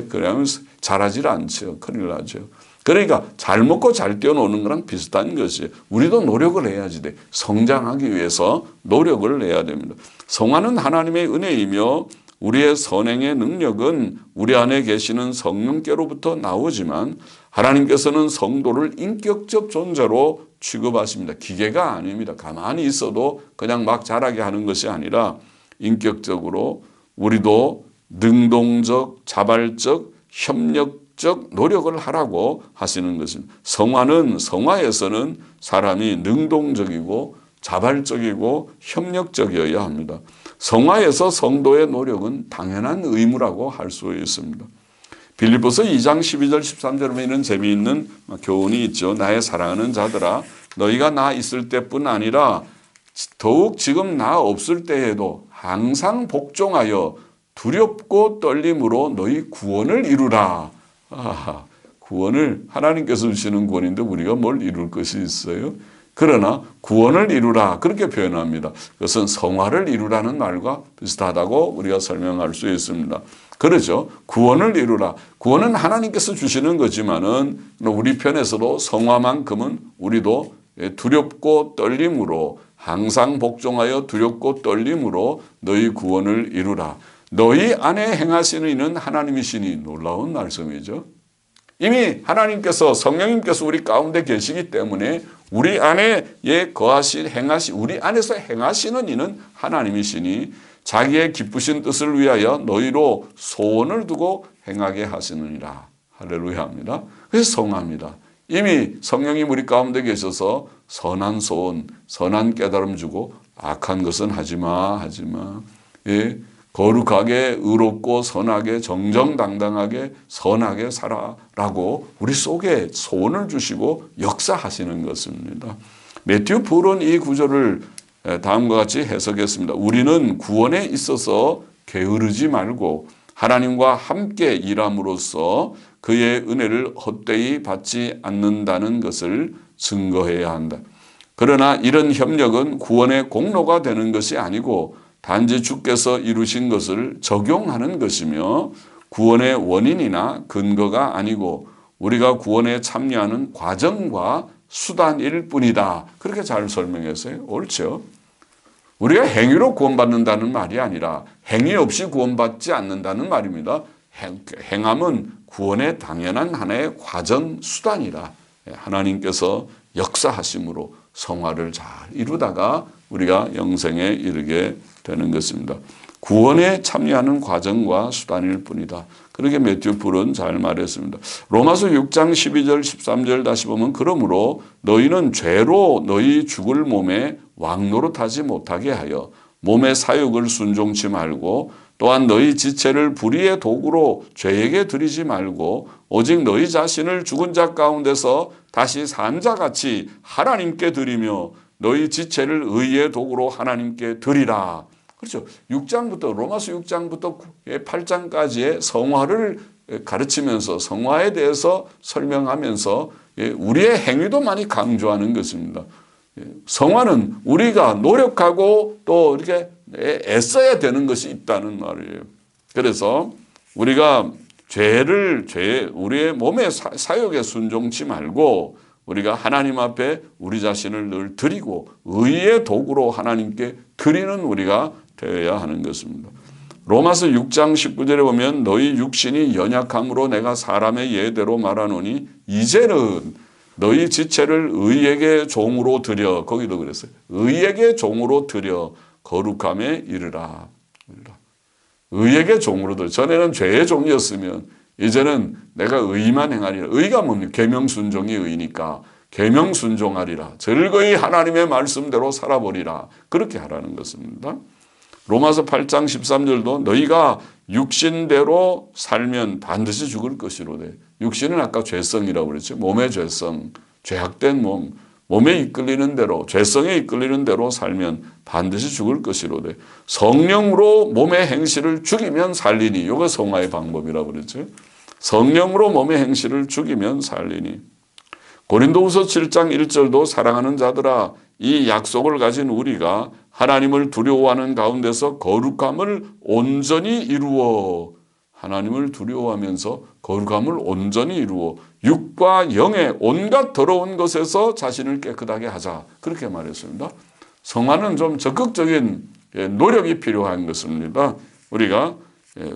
그러면 자라질 않죠. 큰일 나죠. 그러니까 잘 먹고 잘 뛰어노는 거랑 비슷한 것이에요. 우리도 노력을 해야지 돼. 성장하기 위해서 노력을 해야 됩니다. 성화는 하나님의 은혜이며 우리의 선행의 능력은 우리 안에 계시는 성령께로부터 나오지만 하나님께서는 성도를 인격적 존재로 취급하십니다. 기계가 아닙니다. 가만히 있어도 그냥 막 자라게 하는 것이 아니라 인격적으로 우리도 능동적, 자발적, 협력적 노력을 하라고 하시는 것입니다. 성화에서는 사람이 능동적이고 자발적이고 협력적이어야 합니다. 성화에서 성도의 노력은 당연한 의무라고 할 수 있습니다. 빌립보서 2장 12절 13절에 이런 재미있는 교훈이 있죠. 나의 사랑하는 자들아 너희가 나 있을 때뿐 아니라 더욱 지금 나 없을 때에도 항상 복종하여 두렵고 떨림으로 너희 구원을 이루라. 구원을 하나님께서 주시는 구원인데 우리가 뭘 이룰 것이 있어요? 그러나 구원을 이루라 그렇게 표현합니다. 그것은 성화를 이루라는 말과 비슷하다고 우리가 설명할 수 있습니다. 그렇죠. 구원을 이루라. 구원은 하나님께서 주시는 거지만은 우리 편에서도 성화만큼은 우리도 두렵고 떨림으로 항상 복종하여 두렵고 떨림으로 너희 구원을 이루라. 너희 안에 행하시는 이는 하나님이시니 놀라운 말씀이죠. 이미 하나님께서 성령님께서 우리 가운데 계시기 때문에 우리 안에 우리 안에서 행하시는 이는 하나님이시니 자기의 기쁘신 뜻을 위하여 너희로 소원을 두고 행하게 하시느니라. 할렐루야 합니다. 그래서 성화입니다. 이미 성령님 우리 가운데 계셔서 선한 소원, 선한 깨달음 주고 악한 것은 하지마. 예. 거룩하게 의롭고 선하게 정정당당하게 선하게 살아라고 우리 속에 소원을 주시고 역사하시는 것입니다. 매튜 풀은 이 구절을 다음과 같이 해석했습니다. 우리는 구원에 있어서 게으르지 말고 하나님과 함께 일함으로써 그의 은혜를 헛되이 받지 않는다는 것을 증거해야 한다. 그러나 이런 협력은 구원의 공로가 되는 것이 아니고 단지 주께서 이루신 것을 적용하는 것이며 구원의 원인이나 근거가 아니고 우리가 구원에 참여하는 과정과 수단일 뿐이다. 그렇게 잘 설명했어요. 옳죠? 우리가 행위로 구원받는다는 말이 아니라 행위 없이 구원받지 않는다는 말입니다. 행함은 구원의 당연한 하나의 과정, 수단이라 하나님께서 역사하심으로 성화를 잘 이루다가 우리가 영생에 이르게 되는 것입니다. 구원에 참여하는 과정과 수단일 뿐이다. 그렇게 매튜 풀은 잘 말했습니다. 로마서 6장 12절 13절 다시 보면 그러므로 너희는 죄로 너희 죽을 몸에 왕노릇하지 못하게 하여 몸의 사욕을 순종치 말고 또한 너희 지체를 불의의 도구로 죄에게 드리지 말고 오직 너희 자신을 죽은 자 가운데서 다시 산 자같이 하나님께 드리며 너희 지체를 의의 도구로 하나님께 드리라. 그렇죠. 6장부터 로마서 6장부터 8장까지의 성화를 가르치면서 성화에 대해서 설명하면서 우리의 행위도 많이 강조하는 것입니다. 성화는 우리가 노력하고 또 이렇게 애써야 되는 것이 있다는 말이에요. 그래서 우리가 우리의 몸의 사욕에 순종치 말고 우리가 하나님 앞에 우리 자신을 늘 드리고 의의 도구로 하나님께 드리는 우리가 되어야 하는 것입니다. 로마서 6장 19절에 보면 너희 육신이 연약함으로 내가 사람의 예대로 말하노니 이제는 너희 지체를 의에게 종으로 드려, 거기도 그랬어요. 의에게 종으로 드려 거룩함에 이르라. 의에게 종으로 드려. 전에는 죄의 종이었으면 이제는 내가 의만 행하리라. 의가 뭡니까? 계명 순종이 의니까 계명 순종하리라. 즐거이 하나님의 말씀대로 살아보리라. 그렇게 하라는 것입니다. 로마서 8장 13절도 너희가 육신대로 살면 반드시 죽을 것이로되. 육신은 아까 죄성이라고 그랬죠. 몸의 죄성, 죄악된 몸에 이끌리는 대로, 죄성에 이끌리는 대로 살면 반드시 죽을 것이로되 성령으로 몸의 행실을 죽이면 살리니. 이거 성화의 방법이라고 그랬죠. 성령으로 몸의 행실을 죽이면 살리니. 고린도후서 7장 1절도 사랑하는 자들아 이 약속을 가진 우리가 하나님을 두려워하는 가운데서 거룩함을 온전히 이루어 하나님을 두려워하면서 거룩함을 온전히 이루어 육과 영의 온갖 더러운 것에서 자신을 깨끗하게 하자. 그렇게 말했습니다. 성화는 좀 적극적인 노력이 필요한 것입니다. 우리가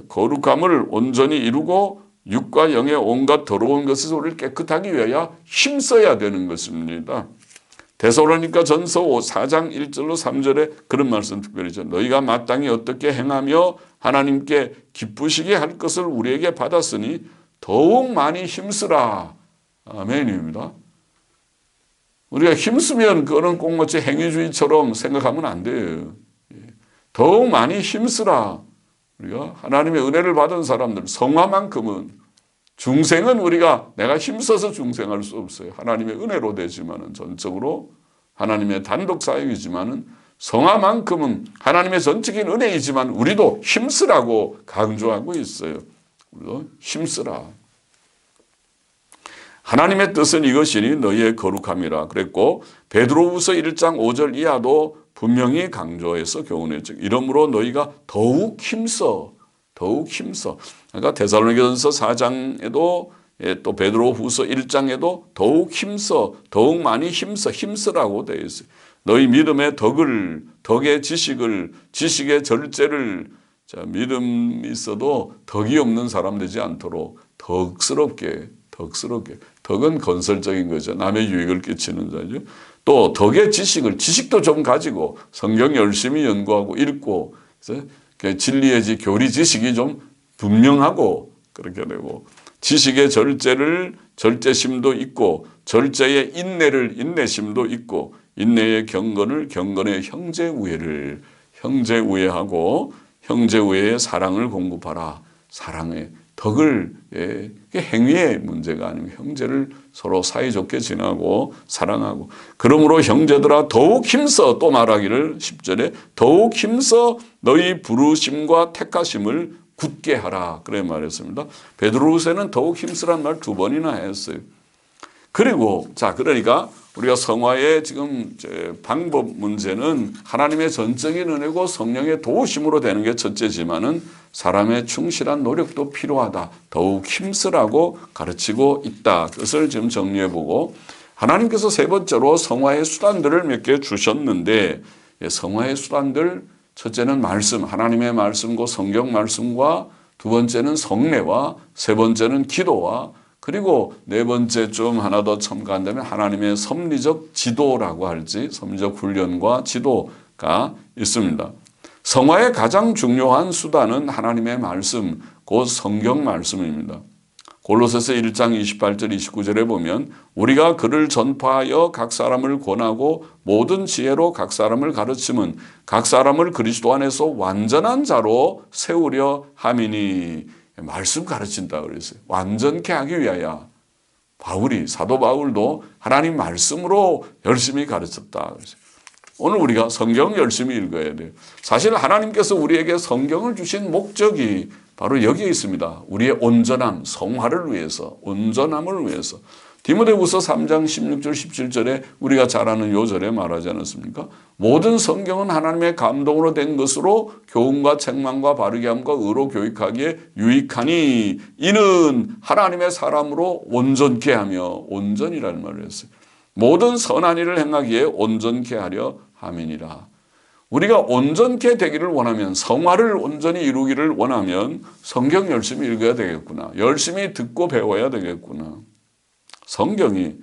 거룩함을 온전히 이루고 육과 영의 온갖 더러운 것에서 우리를 깨끗하기 위하여 힘써야 되는 것입니다. 데살로니가 전서 4장 1절로 3절에 그런 말씀 특별히죠. 너희가 마땅히 어떻게 행하며 하나님께 기쁘시게 할 것을 우리에게 받았으니 더욱 많이 힘쓰라. 아멘입니다. 우리가 힘쓰면 그거는 꼭 마치 행위주의처럼 생각하면 안 돼요. 더욱 많이 힘쓰라. 우리가 하나님의 은혜를 받은 사람들, 성화만큼은 중생은 우리가 내가 힘써서 중생할 수 없어요. 하나님의 은혜로 되지만은 전적으로 하나님의 단독 사역이지만은 성화만큼은 하나님의 전적인 은혜이지만 우리도 힘쓰라고 강조하고 있어요. 우리도 힘쓰라. 하나님의 뜻은 이것이니 너희의 거룩함이라 그랬고 베드로후서 1장 5절 이하도 분명히 강조해서 교훈했죠. 이러므로 너희가 더욱 힘써. 그러니까 데살로니가전서 4장에도 또 베드로후서 1장에도 더욱 힘써, 더욱 많이 힘쓰라고 되어 있어요. 너희 믿음의 덕의 지식을, 지식의 절제를, 믿음이 있어도 덕이 없는 사람 되지 않도록 덕스럽게. 덕은 건설적인 거죠. 남의 유익을 끼치는 자죠. 또 덕의 지식도 좀 가지고 성경 열심히 연구하고 읽고, 그래서 진리의 교리 지식이 좀 분명하고 그렇게 되고, 지식의 절제심도 있고, 절제의 인내심도 있고, 인내의 경건의 형제우애하고, 형제우애의 사랑을 공급하라. 사랑의 덕을, 행위의 문제가 아니고 형제를 서로 사이좋게 지내고 사랑하고. 그러므로 형제들아 더욱 힘써, 또 말하기를 10절에 더욱 힘써 너희 부르심과 택하심을 굳게 하라. 그래 말했습니다. 베드로후서에는 더욱 힘쓰란 말 2번이나 했어요. 그리고 그러니까 우리가 성화의 지금 방법 문제는 하나님의 전적인 은혜고 성령의 도우심으로 되는 게 첫째지만은 사람의 충실한 노력도 필요하다. 더욱 힘쓰라고 가르치고 있다. 그것을 지금 정리해보고, 하나님께서 세 번째로 성화의 수단들을 몇 개 주셨는데, 성화의 수단들, 첫째는 말씀, 하나님의 말씀과 성경 말씀과, 두 번째는 성례와, 세 번째는 기도와, 그리고 네 번째 좀 하나 더 첨가한다면 하나님의 섭리적 지도라고 할지, 섭리적 훈련과 지도가 있습니다. 성화의 가장 중요한 수단은 하나님의 말씀, 곧 성경 말씀입니다. 골로새서 1장 28절 29절에 보면 우리가 그를 전파하여 각 사람을 권하고 모든 지혜로 각 사람을 가르침은 각 사람을 그리스도 안에서 완전한 자로 세우려 함이니, 말씀 가르친다 그랬어요. 완전케 하기 위하여 사도 바울도 하나님 말씀으로 열심히 가르쳤다 그랬어요. 오늘 우리가 성경 열심히 읽어야 돼요. 사실 하나님께서 우리에게 성경을 주신 목적이 바로 여기에 있습니다. 우리의 온전함, 성화를 위해서, 온전함을 위해서. 디모데후서 3장 16절 17절에 우리가 잘 아는 요절에 말하지 않았습니까? 모든 성경은 하나님의 감동으로 된 것으로 교훈과 책망과 바르게 함과 의로 교육하기에 유익하니 이는 하나님의 사람으로 온전케 하며, 온전이라는 말을 했어요. 모든 선한 일을 행하기에 온전케 하려 함이니라. 우리가 온전케 되기를 원하면, 성화를 온전히 이루기를 원하면 성경 열심히 읽어야 되겠구나. 열심히 듣고 배워야 되겠구나. 성경이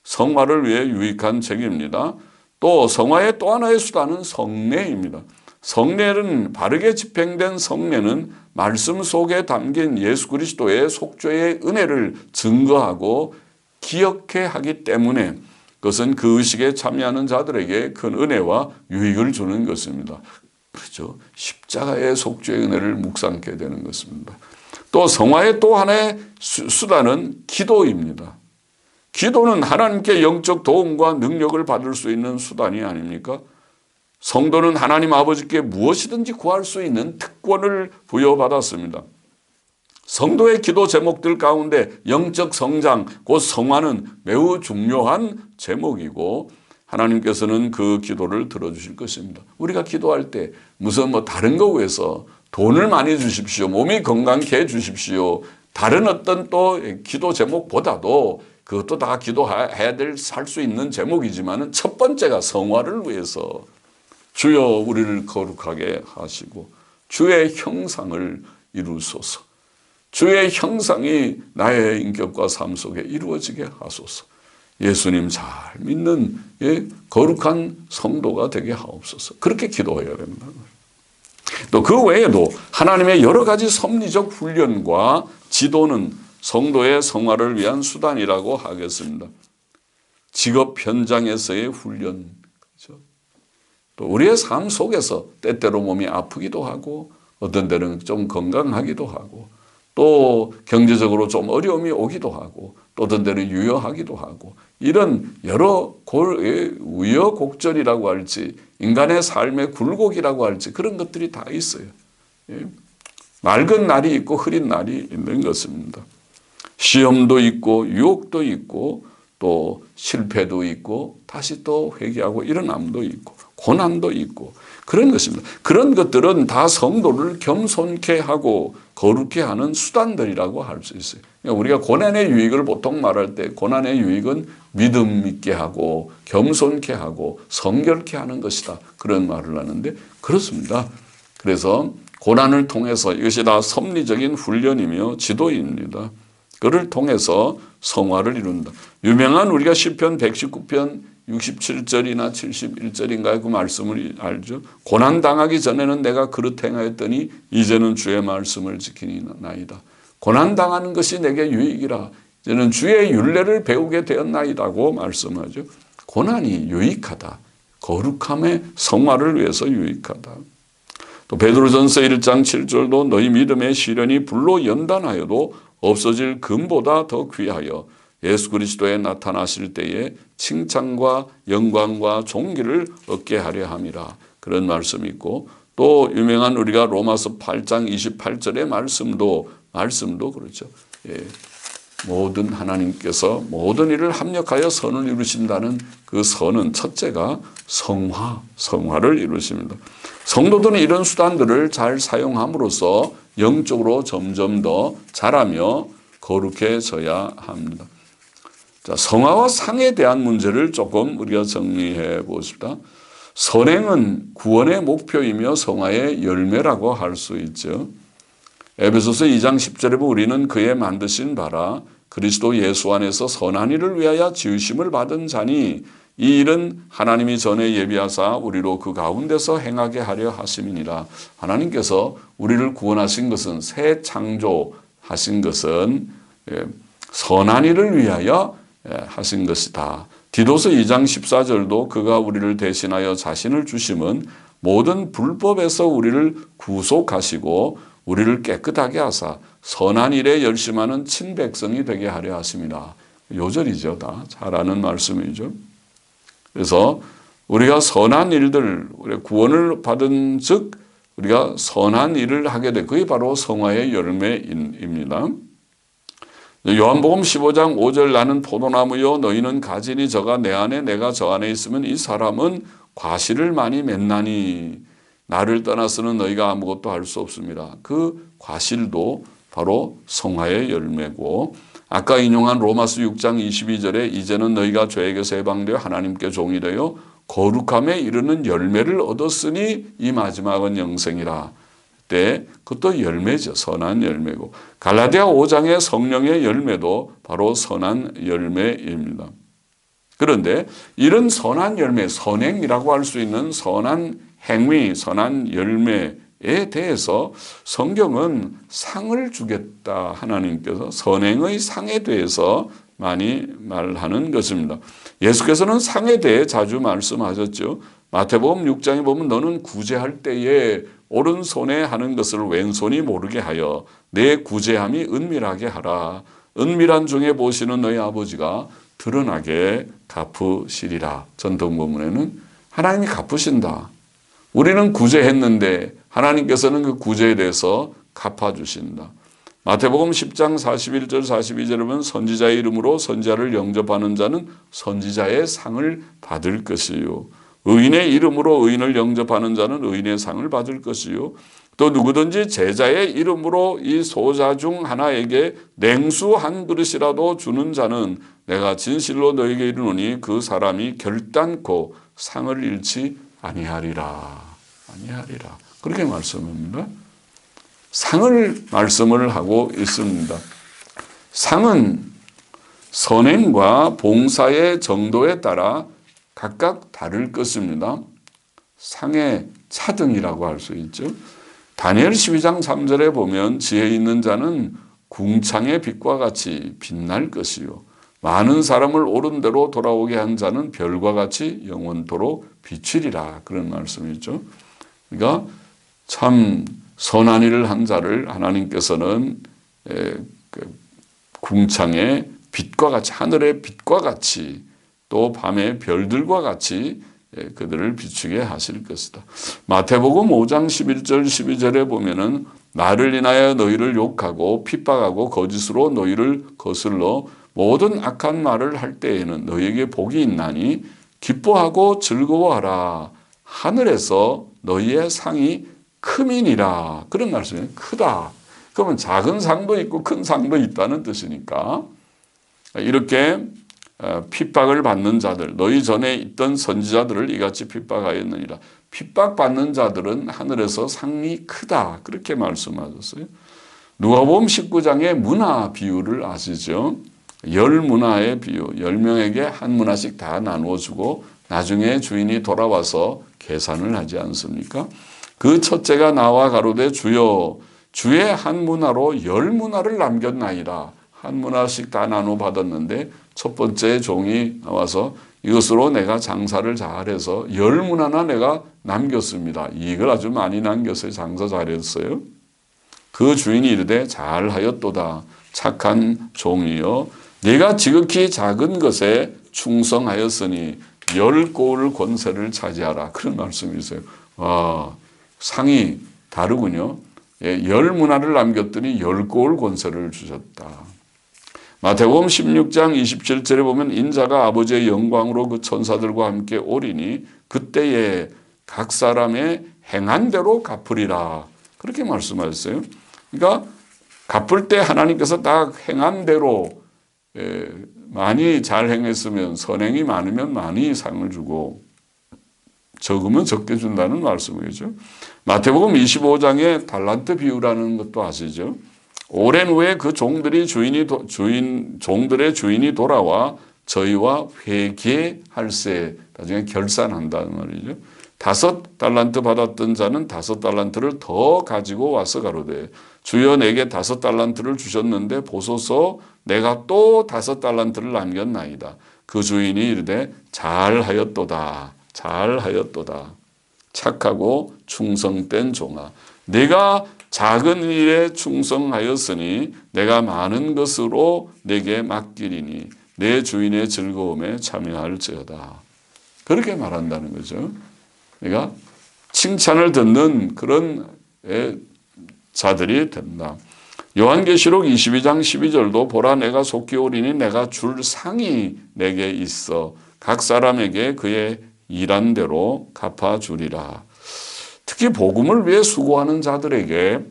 성화를 위해 유익한 책입니다. 또 성화의 또 하나의 수단은 성례입니다. 성례는, 바르게 집행된 성례는 말씀 속에 담긴 예수 그리스도의 속죄의 은혜를 증거하고 기억해 하기 때문에 그것은 그 의식에 참여하는 자들에게 큰 은혜와 유익을 주는 것입니다. 그렇죠. 십자가의 속죄의 은혜를 묵상케 되는 것입니다. 또 성화의 또 하나의 수단은 기도입니다. 기도는 하나님께 영적 도움과 능력을 받을 수 있는 수단이 아닙니까? 성도는 하나님 아버지께 무엇이든지 구할 수 있는 특권을 부여받았습니다. 성도의 기도 제목들 가운데 영적 성장, 곧 성화는 매우 중요한 제목이고 하나님께서는 그 기도를 들어주실 것입니다. 우리가 기도할 때 무슨 다른 거 위해서 돈을 많이 주십시오, 몸이 건강케 해주십시오, 다른 어떤 또 기도 제목보다도 그것도 다 기도해야 될, 할 수 있는 제목이지만 첫 번째가 성화를 위해서 주여 우리를 거룩하게 하시고 주의 형상을 이루소서. 주의 형상이 나의 인격과 삶 속에 이루어지게 하소서. 예수님 잘 믿는 거룩한 성도가 되게 하옵소서. 그렇게 기도해야 됩니다. 또 그 외에도 하나님의 여러 가지 섭리적 훈련과 지도는 성도의 성화를 위한 수단이라고 하겠습니다. 직업 현장에서의 훈련, 그렇죠? 또 우리의 삶 속에서 때때로 몸이 아프기도 하고 어떤 때는 좀 건강하기도 하고 또 경제적으로 좀 어려움이 오기도 하고 또 어떤 때는 유효하기도 하고 이런 여러 우여곡절이라고 할지 인간의 삶의 굴곡이라고 할지 그런 것들이 다 있어요. 맑은 날이 있고 흐린 날이 있는 것입니다. 시험도 있고 유혹도 있고 또 실패도 있고 다시 또 회개하고 일어남도 있고 고난도 있고 그런 것입니다. 그런 것들은 다 성도를 겸손케 하고 거룩케 하는 수단들이라고 할 수 있어요. 그러니까 우리가 고난의 유익을 보통 말할 때 고난의 유익은 믿음 있게 하고 겸손케 하고 성결케 하는 것이다. 그런 말을 하는데 그렇습니다. 그래서 고난을 통해서 이것이 다 섭리적인 훈련이며 지도입니다. 그를 통해서 성화를 이룬다. 유명한 우리가 시편 119편 67절이나 71절인가요? 그 말씀을 알죠. 고난당하기 전에는 내가 그릇 행하였더니 이제는 주의 말씀을 지키나이다. 고난당하는 것이 내게 유익이라. 이제는 주의 율례를 배우게 되었나이다고 말씀하죠. 고난이 유익하다. 거룩함의 성화를 위해서 유익하다. 또 베드로전서 1장 7절도 너희 믿음의 시련이 불로 연단하여도 없어질 금보다 더 귀하여 예수 그리스도에 나타나실 때에 칭찬과 영광과 존귀를 얻게 하려 함이라. 그런 말씀이 있고 또 유명한 우리가 로마서 8장 28절의 말씀도 그렇죠. 모든 하나님께서 모든 일을 합력하여 선을 이루신다는 그 선은 첫째가 성화를 이루십니다. 성도들은 이런 수단들을 잘 사용함으로써 영적으로 점점 더 자라며 거룩해져야 합니다. 자, 성화와 상에 대한 문제를 조금 우리가 정리해 보십시다. 선행은 구원의 목표이며 성화의 열매라고 할 수 있죠. 에베소서 2장 10절에 보면 우리는 그의 만드신 바라 그리스도 예수 안에서 선한 일을 위하여 지으심을 받은 자니 이 일은 하나님이 전에 예비하사 우리로 그 가운데서 행하게 하려 하심이니라. 하나님께서 우리를 구원하신 것은, 새 창조하신 것은 선한 일을 위하여 하신 것이다. 디도서 2장 14절도 그가 우리를 대신하여 자신을 주심은 모든 불법에서 우리를 구속하시고 우리를 깨끗하게 하사 선한 일에 열심하는 친백성이 되게 하려 하심이라. 요절이죠. 다 잘 아는 말씀이죠. 그래서 우리가 선한 일들, 우리 구원을 받은 즉 우리가 선한 일을 하게 돼. 그게 바로 성화의 열매입니다. 요한복음 15장 5절 나는 포도나무요 너희는 가지니 저가 내 안에 내가 저 안에 있으면 이 사람은 과실을 많이 맺나니 나를 떠나서는 너희가 아무것도 할 수 없습니다. 그 과실도 바로 성화의 열매고, 아까 인용한 로마서 6장 22절에 이제는 너희가 죄에게서 해방되어 하나님께 종이 되어 거룩함에 이르는 열매를 얻었으니 이 마지막은 영생이라. 때 그것도 열매죠. 선한 열매고, 갈라디아 5장의 성령의 열매도 바로 선한 열매입니다. 그런데 이런 선한 열매, 선행이라고 할 수 있는 선한 행위, 선한 열매에 대해서 성경은 상을 주겠다. 하나님께서 선행의 상에 대해서 많이 말하는 것입니다. 예수께서는 상에 대해 자주 말씀하셨죠. 마태복음 6장에 보면 너는 구제할 때에 오른손에 하는 것을 왼손이 모르게 하여 내 구제함이 은밀하게 하라. 은밀한 중에 보시는 너희 아버지가 드러나게 갚으시리라. 전통본문에는 하나님이 갚으신다. 우리는 구제했는데 하나님께서는 그 구제에 대해서 갚아주신다. 마태복음 10장 41절 42절에 보면 선지자의 이름으로 선지자를 영접하는 자는 선지자의 상을 받을 것이요. 의인의 이름으로 의인을 영접하는 자는 의인의 상을 받을 것이요. 또 누구든지 제자의 이름으로 이 소자 중 하나에게 냉수 한 그릇이라도 주는 자는 내가 진실로 너에게 이르노니 그 사람이 결단코 상을 잃지 아니하리라. 아니하리라. 그렇게 말씀합니다. 상을 말씀을 하고 있습니다. 상은 선행과 봉사의 정도에 따라 각각 다를 것입니다. 상의 차등이라고 할 수 있죠. 다니엘 12장 3절에 보면 지혜 있는 자는 궁창의 빛과 같이 빛날 것이요. 많은 사람을 옳은 대로 돌아오게 한 자는 별과 같이 영원토록 비추리라. 그런 말씀이죠. 그러니까 참 선한 일을 한 자를 하나님께서는 궁창의 빛과 같이, 하늘의 빛과 같이, 또 밤의 별들과 같이 그들을 비추게 하실 것이다. 마태복음 5장 11절 12절에 보면은 나를 인하여 너희를 욕하고 핍박하고 거짓으로 너희를 거슬러 모든 악한 말을 할 때에는 너희에게 복이 있나니 기뻐하고 즐거워하라. 하늘에서 너희의 상이 크민이라. 그런 말씀이에요. 크다. 그러면 작은 상도 있고 큰 상도 있다는 뜻이니까 이렇게 핍박을 받는 자들, 너희 전에 있던 선지자들을 이같이 핍박하였느니라. 핍박받는 자들은 하늘에서 상이 크다. 그렇게 말씀하셨어요. 누가복음 19장의 문화 비유를 아시죠? 10문화의 비유, 10명에게 한 문화씩 다 나누어주고 나중에 주인이 돌아와서 계산을 하지 않습니까? 그 첫째가 나와 가로되 주여 주의 한 문화로 10문화를 남겼나이다. 한 문화씩 다 나눠 받았는데 첫 번째 종이 나와서 이것으로 내가 장사를 잘해서 10문화나 내가 남겼습니다. 이익을 아주 많이 남겼어요. 장사 잘했어요. 그 주인이 이르되 잘하였도다. 착한 종이여 네가 지극히 작은 것에 충성하였으니 10고을 권세를 차지하라. 그런 말씀이세요. 와, 상이 다르군요. 10문화를 남겼더니 10고을 권세를 주셨다. 마태복음 16장 27절에 보면 인자가 아버지의 영광으로 그 천사들과 함께 오리니 그때에 각 사람의 행한 대로 갚으리라. 그렇게 말씀하셨어요. 그러니까 갚을 때 하나님께서 딱 행한 대로 많이 잘 행했으면 선행이 많으면 많이 상을 주고 적으면 적게 준다는 말씀이죠. 마태복음 25장에 달란트 비유라는 것도 아시죠? 오랜 후에 그 종들의 주인이 돌아와 저희와 회개할세. 나중에 결산한다는 말이죠. 5달란트 받았던 자는 5달란트를 더 가지고 와서 가로되 주여 내게 5달란트를 주셨는데 보소서 내가 또 5달란트를 남겼나이다. 그 주인이 이르되 잘하였도다. 잘하였도다. 착하고 충성된 종아. 내가 작은 일에 충성하였으니 내가 많은 것으로 내게 맡기리니 내 주인의 즐거움에 참여할지어다. 그렇게 말한다는 거죠. 그러니까 칭찬을 듣는 그런 자들이 된다. 요한계시록 22장 12절도 보라 내가 속히 오리니 내가 줄 상이 내게 있어 각 사람에게 그의 일한 대로 갚아주리라. 특히 복음을 위해 수고하는 자들에게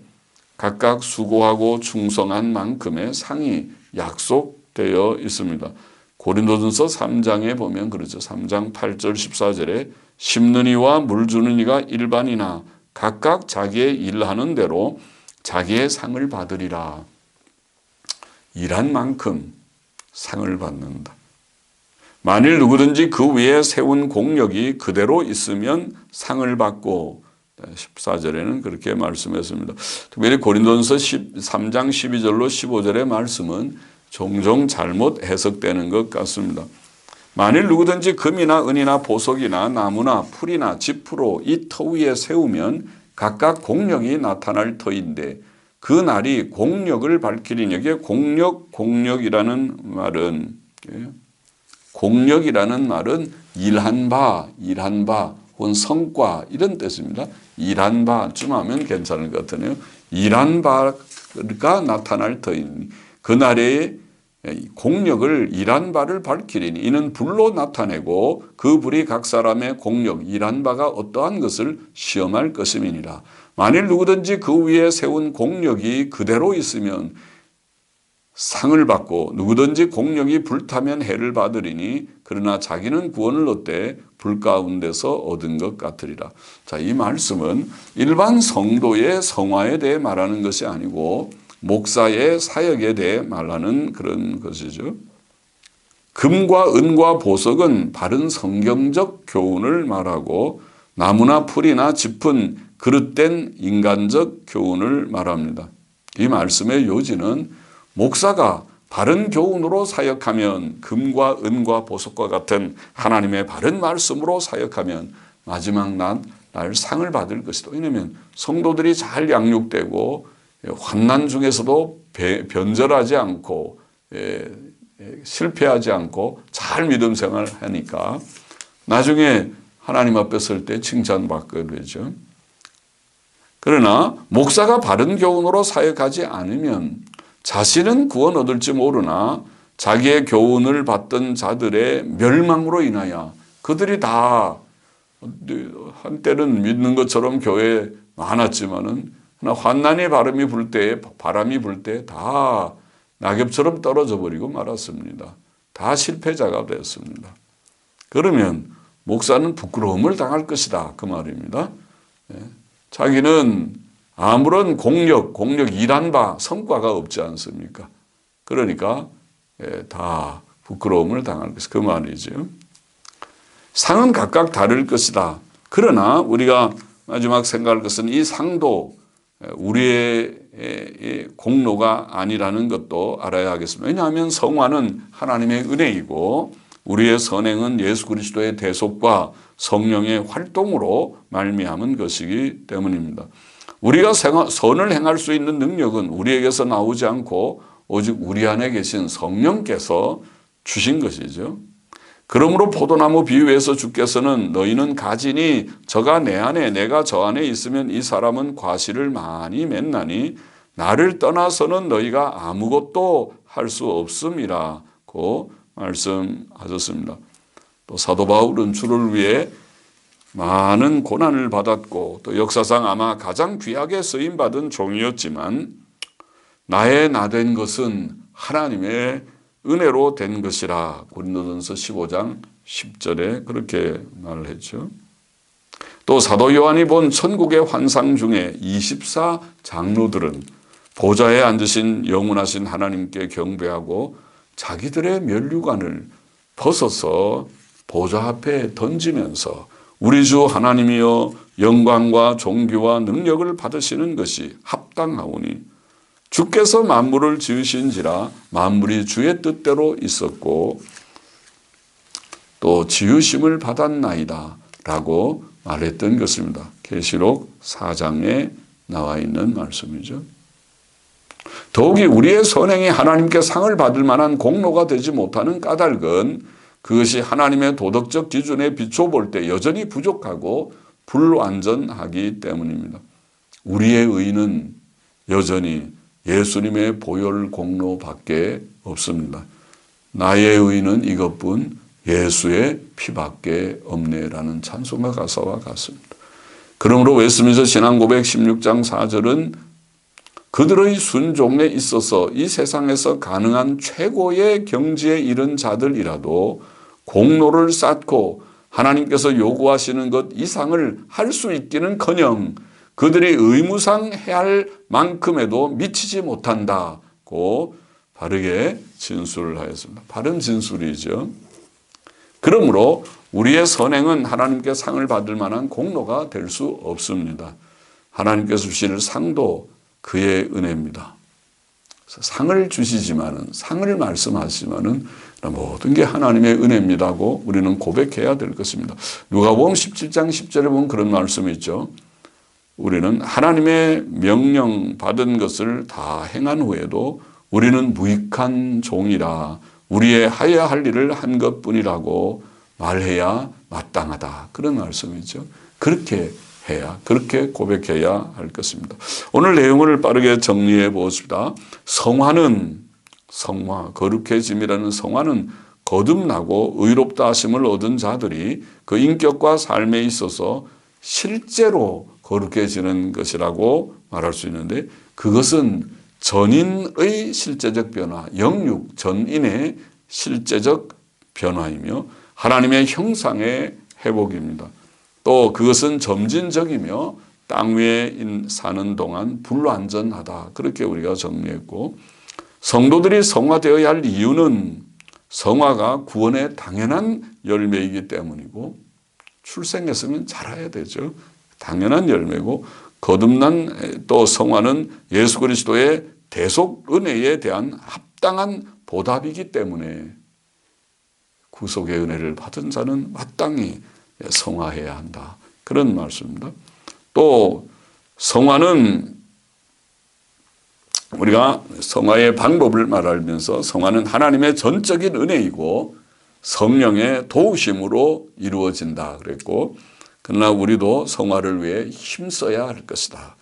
각각 수고하고 충성한 만큼의 상이 약속되어 있습니다. 고린도전서 3장에 보면 그렇죠. 3장 8절 14절에 심는 이와 물 주는 이가 일반이나 각각 자기의 일하는 대로 자기의 상을 받으리라. 일한 만큼 상을 받는다. 만일 누구든지 그 위에 세운 공력이 그대로 있으면 상을 받고 14절에는 그렇게 말씀했습니다. 특별히 고린도전서 3장 12절로 15절의 말씀은 종종 잘못 해석되는 것 같습니다. 만일 누구든지 금이나 은이나 보석이나 나무나 풀이나 지푸로 이 터 위에 세우면 각각 공력이 나타날 터인데 그 날이 공력을 밝히리니 여기에 공력이라는 말은 일한 바 혹은 성과 이런 뜻입니다. 일한 바쯤 하면 괜찮을 것 같으네요. 일한 바가 나타날 터이니 그날에 공력을 일한 바를 밝히리니 이는 불로 나타내고 그 불이 각 사람의 공력 일한 바가 어떠한 것을 시험할 것임이니라. 만일 누구든지 그 위에 세운 공력이 그대로 있으면 상을 받고 누구든지 공력이 불타면 해를 받으리니 그러나 자기는 구원을 얻되 불 가운데서 얻은 것 같으리라. 자, 이 말씀은 일반 성도의 성화에 대해 말하는 것이 아니고 목사의 사역에 대해 말하는 그런 것이죠. 금과 은과 보석은 바른 성경적 교훈을 말하고 나무나 풀이나 짚은 그릇된 인간적 교훈을 말합니다. 이 말씀의 요지는 목사가 바른 교훈으로 사역하면 금과 은과 보석과 같은 하나님의 바른 말씀으로 사역하면 마지막 날 상을 받을 것이다. 왜냐하면 성도들이 잘 양육되고 환난 중에서도 변절하지 않고 실패하지 않고 잘 믿음 생활하니까 나중에 하나님 앞에 설 때 칭찬받게 되죠. 그러나 목사가 바른 교훈으로 사역하지 않으면 자신은 구원 얻을지 모르나 자기의 교훈을 받던 자들의 멸망으로 인하여 그들이 다 한때는 믿는 것처럼 교회에 많았지만은 환난의 바람이 불 때 다 낙엽처럼 떨어져 버리고 말았습니다. 다 실패자가 되었습니다. 그러면 목사는 부끄러움을 당할 것이다. 그 말입니다. 자기는 아무런 공력 일한 바 성과가 없지 않습니까? 그러니까 다 부끄러움을 당할 것이다. 그 말이죠. 상은 각각 다를 것이다. 그러나 우리가 마지막 생각할 것은 이 상도 우리의 공로가 아니라는 것도 알아야 하겠습니다. 왜냐하면 성화는 하나님의 은혜이고 우리의 선행은 예수 그리스도의 대속과 성령의 활동으로 말미암은 것이기 때문입니다. 우리가 선을 행할 수 있는 능력은 우리에게서 나오지 않고 오직 우리 안에 계신 성령께서 주신 것이죠. 그러므로 포도나무 비유에서 주께서는 너희는 가지니 저가 내 안에 내가 저 안에 있으면 이 사람은 과실을 많이 맺나니 나를 떠나서는 너희가 아무것도 할 수 없음이라고 말씀하셨습니다. 또 사도 바울은 주를 위해 많은 고난을 받았고 또 역사상 아마 가장 귀하게 쓰임받은 종이었지만 나의 나된 것은 하나님의 은혜로 된 것이라 고린도전서 15장 10절에 그렇게 말을 했죠. 또 사도 요한이 본 천국의 환상 중에 24 장로들은 보좌에 앉으신 영원하신 하나님께 경배하고 자기들의 면류관을 벗어서 보좌 앞에 던지면서 우리 주 하나님이여 영광과 존귀와 능력을 받으시는 것이 합당하오니 주께서 만물을 지으신지라 만물이 주의 뜻대로 있었고 또 지으심을 받았나이다 라고 말했던 것입니다. 계시록 4장에 나와 있는 말씀이죠. 더욱이 우리의 선행이 하나님께 상을 받을 만한 공로가 되지 못하는 까닭은 그것이 하나님의 도덕적 기준에 비춰볼 때 여전히 부족하고 불완전하기 때문입니다. 우리의 의는 여전히 예수님의 보혈 공로밖에 없습니다. 나의 의는 이것뿐 예수의 피밖에 없네라는 찬송가 가사와 같습니다. 그러므로 웨스민스터 신앙고백 16장 4절은 그들의 순종에 있어서 이 세상에서 가능한 최고의 경지에 이른 자들이라도 공로를 쌓고 하나님께서 요구하시는 것 이상을 할 수 있기는커녕 그들이 의무상 해야 할 만큼에도 미치지 못한다고 바르게 진술을 하였습니다. 바른 진술이죠. 그러므로 우리의 선행은 하나님께 상을 받을 만한 공로가 될 수 없습니다. 하나님께서 주실 상도 그의 은혜입니다. 상을 주시지만은, 상을 말씀하시지만은 모든 게 하나님의 은혜입니다고 우리는 고백해야 될 것입니다. 누가복음 17장 10절에 보면 그런 말씀이 있죠. 우리는 하나님의 명령 받은 것을 다 행한 후에도 우리는 무익한 종이라 우리의 하여야 할 일을 한 것뿐이라고 말해야 마땅하다. 그런 말씀이죠. 그렇게 해야, 그렇게 고백해야 할 것입니다. 오늘 내용을 빠르게 정리해 보겠습니다. 성화, 거룩해짐이라는 성화는 거듭나고 의롭다 하심을 얻은 자들이 그 인격과 삶에 있어서 실제로 거룩해지는 것이라고 말할 수 있는데 그것은 전인의 실제적 변화, 영육 전인의 실제적 변화이며 하나님의 형상의 회복입니다. 또 그것은 점진적이며 땅 위에 사는 동안 불완전하다. 그렇게 우리가 정리했고 성도들이 성화되어야 할 이유는 성화가 구원의 당연한 열매이기 때문이고 출생했으면 자라야 되죠. 당연한 열매고 거듭난 또 성화는 예수 그리스도의 대속 은혜에 대한 합당한 보답이기 때문에 구속의 은혜를 받은 자는 마땅히 성화해야 한다. 그런 말씀입니다. 또 성화는 우리가 성화의 방법을 말하면서 성화는 하나님의 전적인 은혜이고 성령의 도우심으로 이루어진다 그랬고 그러나 우리도 성화를 위해 힘써야 할 것이다.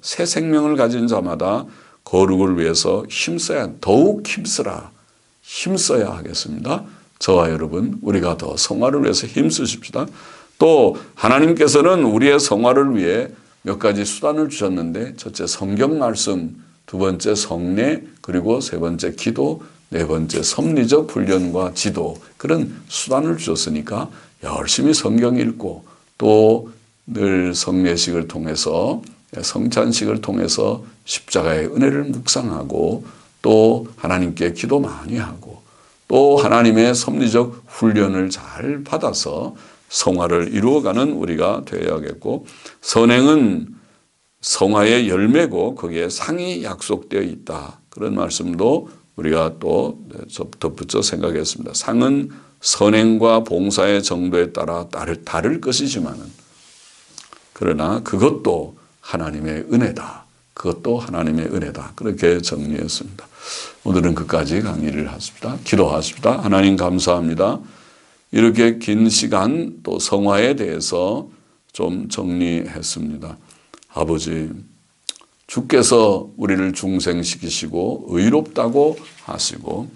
새 생명을 가진 자마다 거룩을 위해서 더욱 힘써야 하겠습니다. 저와 여러분 우리가 더 성화를 위해서 힘쓰십시다. 또 하나님께서는 우리의 성화를 위해 몇 가지 수단을 주셨는데 첫째 성경 말씀, 두 번째 성례, 그리고 세 번째 기도, 네 번째 섭리적 훈련과 지도 그런 수단을 주셨으니까 열심히 성경 읽고 또 늘 성례식을 통해서 성찬식을 통해서 십자가의 은혜를 묵상하고 또 하나님께 기도 많이 하고 또 하나님의 섭리적 훈련을 잘 받아서 성화를 이루어가는 우리가 되어야겠고 선행은 성화의 열매고 거기에 상이 약속되어 있다. 그런 말씀도 우리가 또 덧붙여 생각했습니다. 상은 선행과 봉사의 정도에 따라 다를 것이지만은 그러나 그것도 하나님의 은혜다. 그것도 하나님의 은혜다. 그렇게 정리했습니다. 오늘은 끝까지 강의를 하십니다. 기도하십니다. 하나님 감사합니다. 이렇게 긴 시간 또 성화에 대해서 좀 정리했습니다. 아버지, 주께서 우리를 중생시키시고 의롭다고 하시고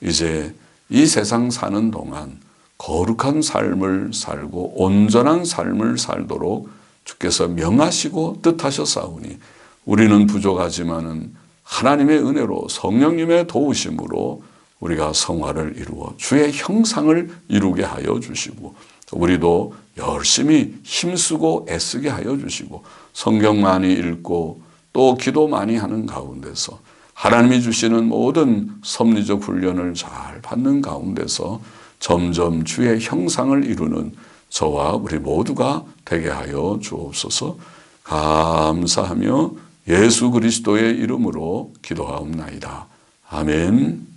이제 이 세상 사는 동안 거룩한 삶을 살고 온전한 삶을 살도록 주께서 명하시고 뜻하셨사오니 우리는 부족하지만은 하나님의 은혜로 성령님의 도우심으로 우리가 성화를 이루어 주의 형상을 이루게 하여 주시고 우리도 열심히 힘쓰고 애쓰게 하여 주시고 성경 많이 읽고 또 기도 많이 하는 가운데서 하나님이 주시는 모든 섭리적 훈련을 잘 받는 가운데서 점점 주의 형상을 이루는 저와 우리 모두가 되게 하여 주옵소서. 감사하며 예수 그리스도의 이름으로 기도하옵나이다. 아멘.